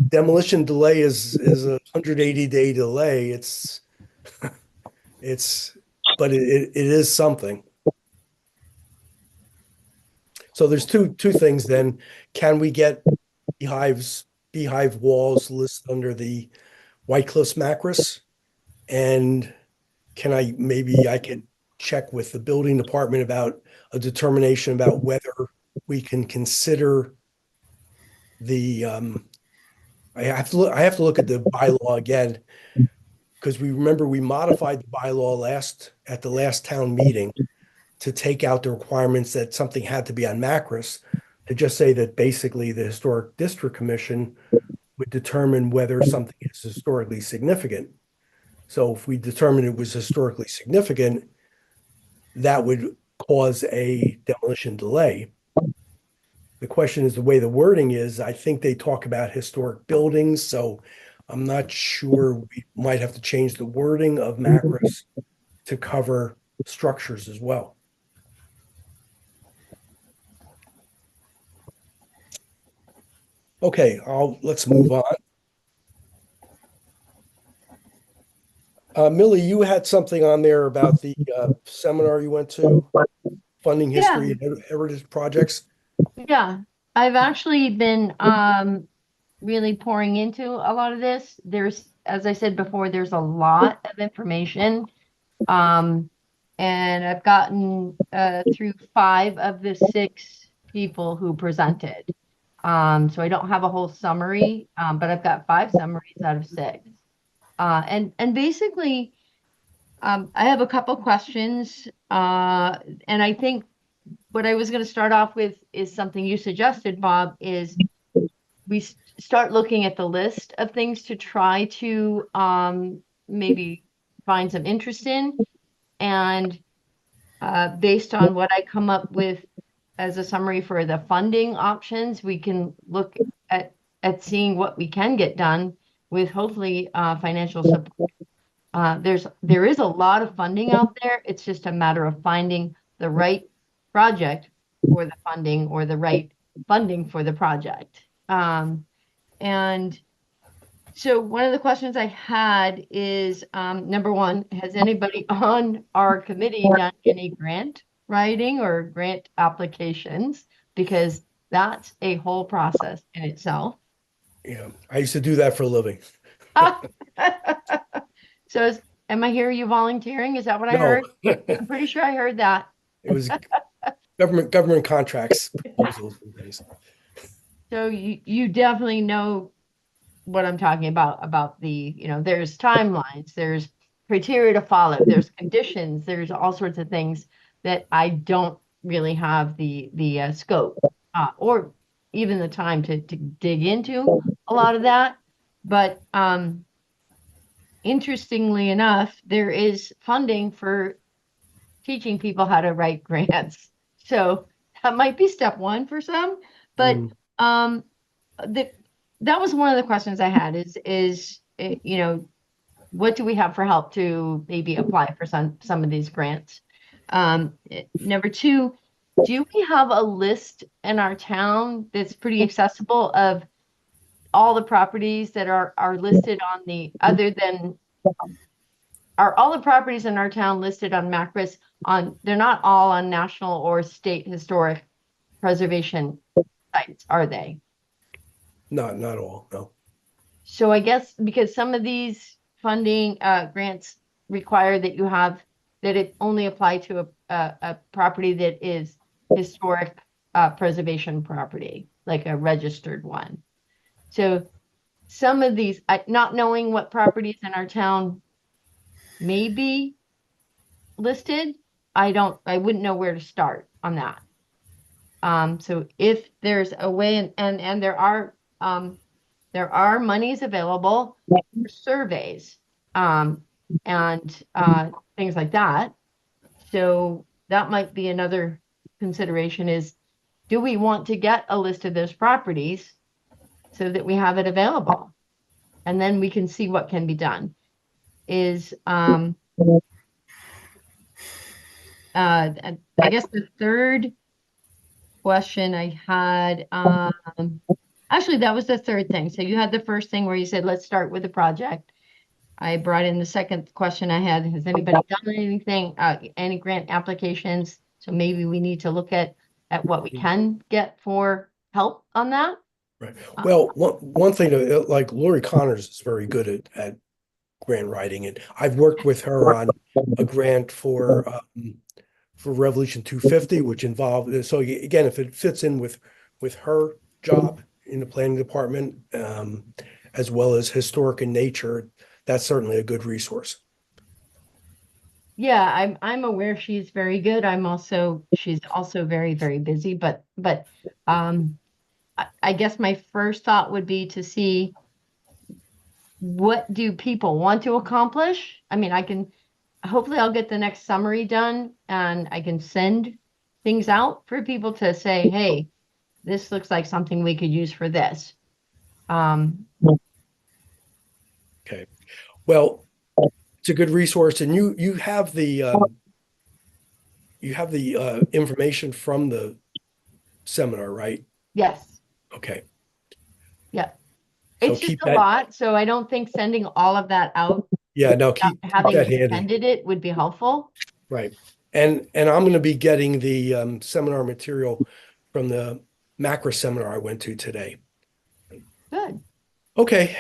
demolition delay is a 180-day delay. But it is something. So there's two things then. Can we get beehive walls listed under the White Cliffs Macris? And I could check with the building department about a determination about whether we can consider the I have to look at the bylaw again, because we modified the bylaw at the last town meeting to take out the requirements that something had to be on Macris, to just say that basically the Historic District Commission would determine whether something is historically significant. So if we determine it was historically significant, that would cause a demolition delay. The question is the way the wording is. I think they talk about historic buildings, so I'm not sure. We might have to change the wording of Macris to cover structures as well. Okay, let's move on. Millie, you had something on there about the seminar you went to, funding history and heritage projects. Yeah, I've actually been really pouring into a lot of this. There's, as I said before, there's a lot of information. And I've gotten through 5 of the 6 people who presented. So I don't have a whole summary, but I've got 5 summaries out of 6. And basically, I have a couple questions, and I think what I was going to start off with is something you suggested, Bob, is we start looking at the list of things to try to maybe find some interest in. And based on what I come up with as a summary for the funding options, we can look at seeing what we can get done with hopefully financial support. There is a lot of funding out there. It's just a matter of finding the right project for the funding or the right funding for the project. And so one of the questions I had is, number one, has anybody on our committee done any grant writing or grant applications? Because that's a whole process in itself. Yeah, I used to do that for a living. So am I hearing you volunteering? Is that what I heard? I'm pretty sure I heard that. It was government contracts, proposals and things. So you definitely know what I'm talking about the, there's timelines, there's criteria to follow, there's conditions, there's all sorts of things that I don't really have the scope or even the time to dig into a lot of that. But interestingly enough, there is funding for teaching people how to write grants. So that might be step 1 for some, but that was one of the questions I had is what do we have for help to maybe apply for some of these grants? Number 2, do we have a list in our town that's pretty accessible of all the properties that are listed on the, other than, are all the properties in our town listed on Macris they're not all on national or state historic preservation sites, are they? Not all, no. So I guess because some of these funding grants require that you have, that it only apply to a property that is historic preservation property, like a registered one. So some of these, not knowing what properties in our town may be listed, I wouldn't know where to start on that. So if there's a way, and there are monies available for surveys and things like that. So that might be another consideration is, do we want to get a list of those properties so that we have it available? And then we can see what can be done. I guess the third question I had, actually, that was the third thing. So you had the first thing where you said, let's start with the project. I brought in the second question I had. Has anybody done anything, any grant applications? So maybe we need to look at what we can get for help on that. Right. Well, one thing, like Lori Connors is very good at grant writing, and I've worked with her on a grant for Revolution 250, which involved, so again, if it fits in with her job in the planning department, as well as historic in nature, that's certainly a good resource. Yeah, I'm aware she's very good. She's also very, very busy, but I guess my first thought would be to see what do people want to accomplish? I mean, hopefully I'll get the next summary done and I can send things out for people to say, hey, this looks like something we could use for this. Okay. Well, it's a good resource, and you have the information from the seminar, right? Yes. Okay. Yeah. So It's just keep a that. lot, so I don't think sending all of that out, Yeah, no, keep having that handy. attended it would be helpful. Right. And I'm going to be getting the seminar material from the macro seminar I went to today. Good. Okay,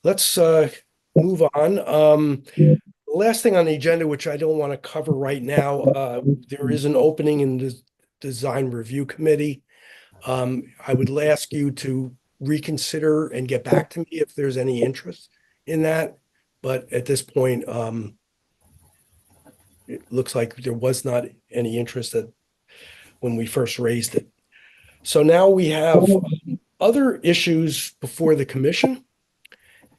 let's move on. The last thing on the agenda, which I don't want to cover right now, there is an opening in the design review committee. I would ask you to reconsider and get back to me if there's any interest in that. But at this point, it looks like there was not any interest when we first raised it. So now we have other issues before the commission.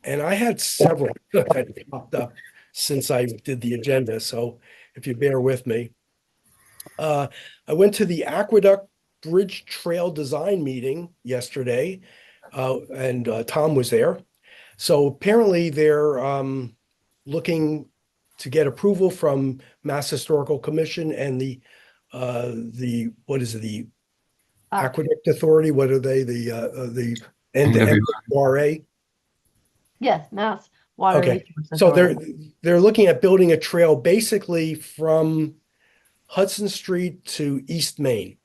And I had several that popped up since I did the agenda. So if you bear with me, I went to the Aqueduct Bridge Trail Design meeting yesterday, and Tom was there. So apparently they're looking to get approval from Mass Historical Commission and the what is it, the Aqueduct Authority? What are they? The MWRA? Yes, Mass Water Okay, Resources so Authority. they're looking at building a trail basically from Hudson Street to East Main.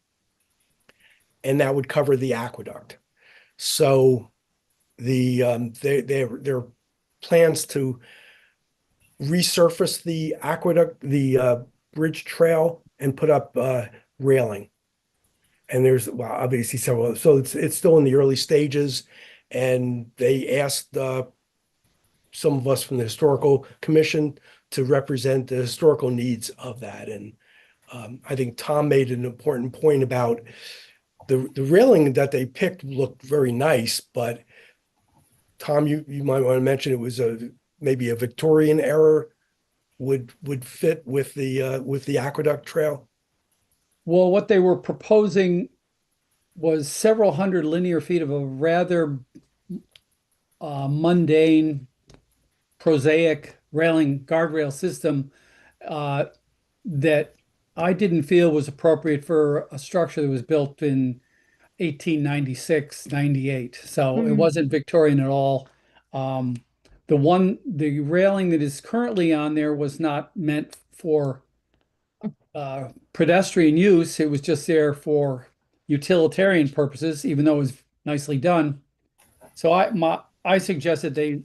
And that would cover the aqueduct. So their plans to resurface the aqueduct, the bridge trail, and put up railing. And there's obviously several. So it's still in the early stages, and they asked some of us from the historical commission to represent the historical needs of that. And I think Tom made an important point about the railing that they picked looked very nice, but Tom, you might want to mention it was maybe a Victorian era would fit with the aqueduct trail. Well, what they were proposing was several hundred linear feet of a rather mundane, prosaic railing guardrail system that I didn't feel was appropriate for a structure that was built in 1896, 98. So it wasn't Victorian at all. The railing that is currently on there was not meant for pedestrian use. It was just there for utilitarian purposes, even though it was nicely done. So I suggested they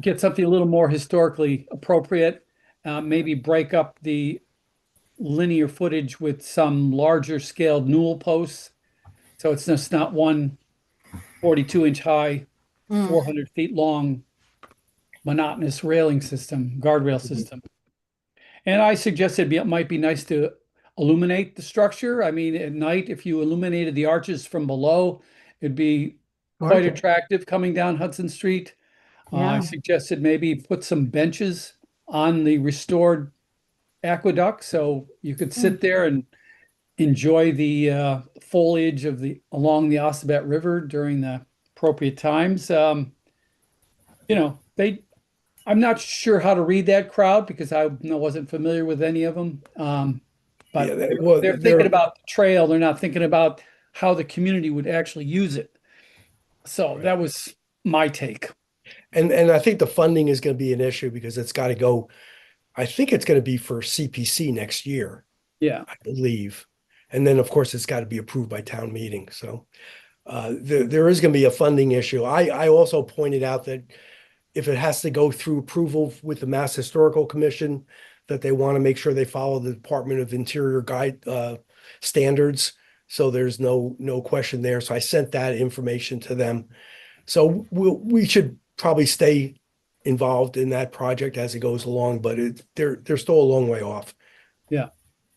get something a little more historically appropriate, maybe break up the linear footage with some larger scaled newel posts. So it's just not one 42-inch high, 400 feet long, monotonous railing system, guardrail system. And I suggested it might be nice to illuminate the structure. I mean, at night, if you illuminated the arches from below, it'd be quite attractive coming down Hudson Street. I suggested maybe put some benches on the restored aqueduct so you could sit there and enjoy the foliage along the Ossabet River during the appropriate times. I'm not sure how to read that crowd because I wasn't familiar with any of them. But they're thinking about the trail. They're not thinking about how the community would actually use it. So that was my take. And I think the funding is going to be an issue because it's got to go. I think it's going to be for CPC next year. Yeah, I believe. And then, of course, it's got to be approved by town meeting. So there is going to be a funding issue. I also pointed out that if it has to go through approval with the Mass Historical Commission, that they want to make sure they follow the Department of Interior guide standards. So there's no question there. So I sent that information to them. So we should probably stay involved in that project as it goes along, but they're still a long way off. Yeah.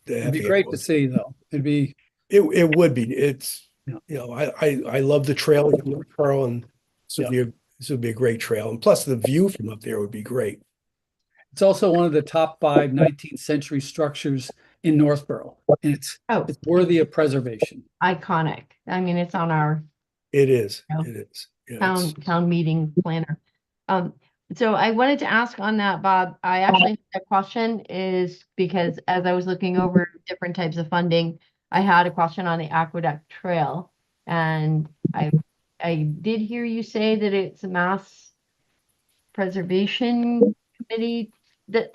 The It'd be FAA great to was. see though. It would be. It's, Yeah. you know, I love the trail in North Carl, and this would be a great trail. And plus the view from up there would be great. It's also one of the top 5 19th century structures in Northborough. And it's Oh, worthy of preservation. iconic. I mean, it's on our It is. Yeah. It is. Yeah, town meeting planner. So I wanted to ask on that, Bob, I actually had a question is because as I was looking over different types of funding, I had a question on the Aqueduct Trail. And I did hear you say that it's a Mass Preservation Committee that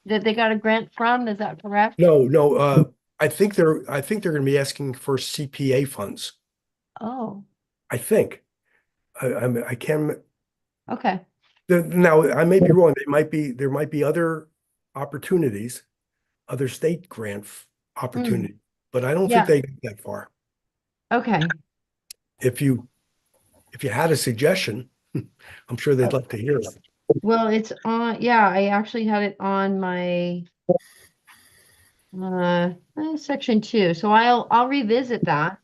they got a grant from, is that correct? No, I think they're going to be asking for CPA funds. Oh, I think. I can't. okay. Now I may be wrong. There might be other opportunities, other state grant opportunities, but I don't Yeah. think they get that far. Okay. If you had a suggestion, I'm sure they'd love to hear it. Well, it's on, yeah, I actually had it on my section 2. So I'll revisit that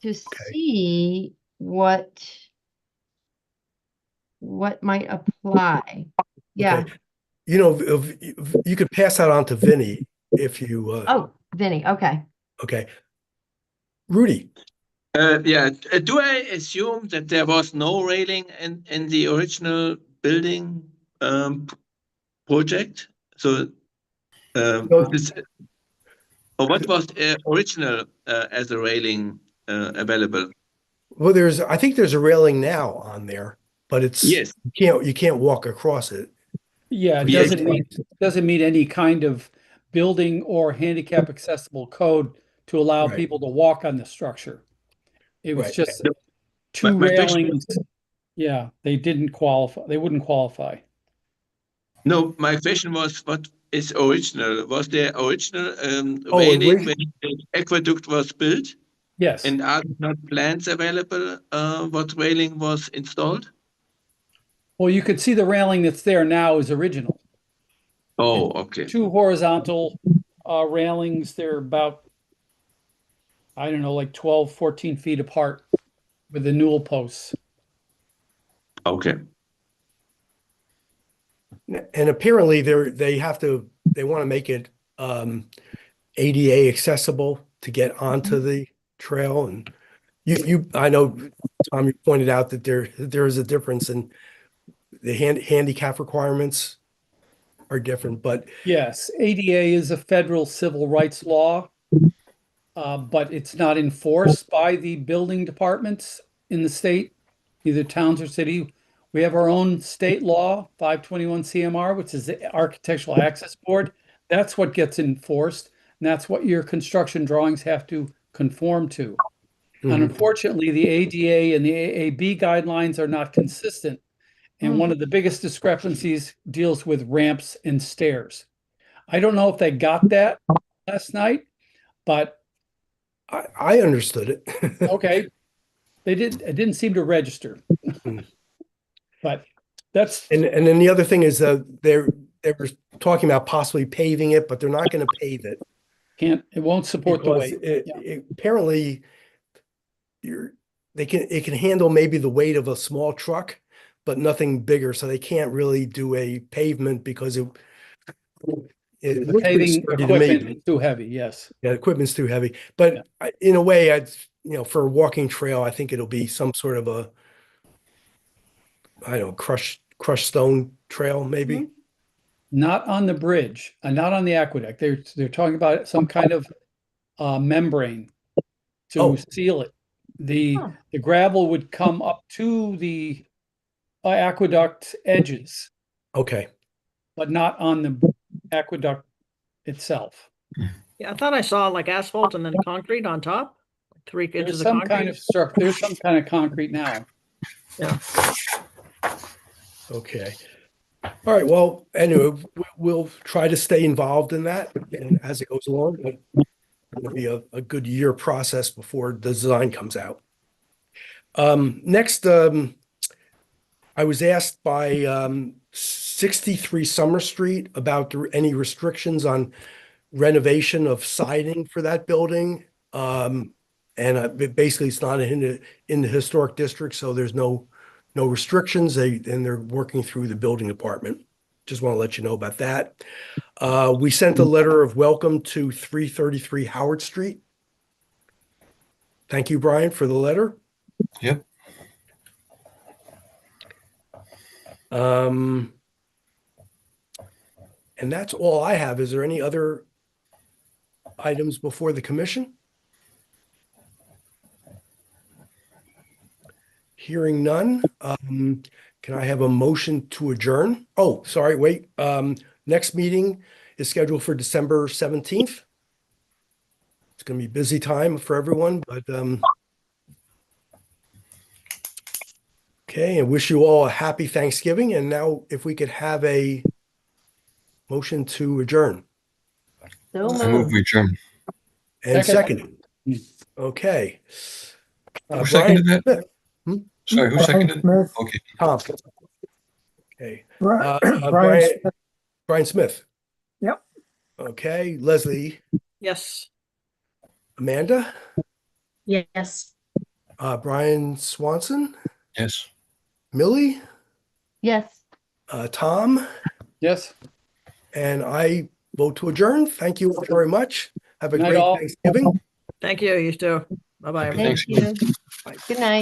to see what might apply. Yeah. Okay. You know, if you could pass that on to Vinny if you Oh, Vinny, okay. okay. Rudy. Yeah. Do I assume that there was no railing in the original building project? So, No. or what was original as a railing available? Well, I think there's a railing now on there, but it's Yes. you can't walk across it. Yeah, it Yeah. doesn't meet any kind of building or handicap accessible code to allow Right. people to walk on the structure. It was Right. just No, 2 my question- railings. Yeah, they didn't qualify. They wouldn't qualify. No, my question was, what is original? Was there original Oh, railing original. when the aqueduct was built? Yes. And are there not plans available what railing was installed? Well, you could see the railing that's there now is original. Oh, okay. 2 horizontal railings. They're about, I don't know, like 12, 14 feet apart with the newel posts. Okay. And apparently they want to make it ADA accessible to get onto the trail. And I know, Tom, you pointed out that there is a difference in the handicap requirements are different, but Yes, ADA is a federal civil rights law, but it's not enforced by the building departments in the state, either towns or city. We have our own state law, 521 CMR, which is the Architectural Access Board. That's what gets enforced, and that's what your construction drawings have to conform to. And unfortunately, the ADA and the AAB guidelines are not consistent. And one of the biggest discrepancies deals with ramps and stairs. I don't know if they got that last night, but I understood it. okay. It didn't seem to register. But that's And then the other thing is they were talking about possibly paving it, but they're not going to pave it. it won't support the because weight. apparently it can handle maybe the weight of a small truck, but nothing bigger. So they can't really do a pavement because it The looks pretty paving sturdy to me. equipment is too heavy, yes. Yeah, the equipment's too heavy. But in a way, for a walking trail, I think it'll be some sort of a, I don't know, crushed stone trail, maybe. Not on the bridge, not on the aqueduct. They're talking about some kind of membrane to seal it. The gravel would come up to the aqueduct edges, Okay. but not on the aqueduct itself. Yeah, I thought I saw like asphalt and then concrete on top, 3 There's inches of some concrete. kind of structure. There's some kind of concrete now. Yeah. Okay. All right. Well, anyway, we'll try to stay involved in that and as it goes along. But it'll be a good year process before the design comes out. Next, I was asked by 63 Summer Street about any restrictions on renovation of siding for that building. Basically, it's not in the historic district, so there's no restrictions. They're working through the building department. Just want to let you know about that. We sent a letter of welcome to 333 Howard Street. Thank you, Brian, for the letter. Yep. And that's all I have. Is there any other items before the commission? Hearing none, can I have a motion to adjourn? Oh, sorry, wait. Next meeting is scheduled for December 17th. It's going to be a busy time for everyone, but okay, and wish you all a happy Thanksgiving. And now if we could have a motion to adjourn. So I move we adjourn. And Second. second. Okay. Who seconded that? Smith. Sorry, who Brian seconded? Smith, Okay. Tom. Okay. Brian Brian Smith, Brian Smith. Yep. Okay. Leslie. Yes. Amanda. yes. Brian Swanson. Yes. Millie. Yes. Tom. Yes. And I vote to adjourn. Thank you all very much. Have a Night great all. Thanksgiving. Thank you. You too. Bye-bye. Happy everyone. Thank Thanksgiving. you. Good night.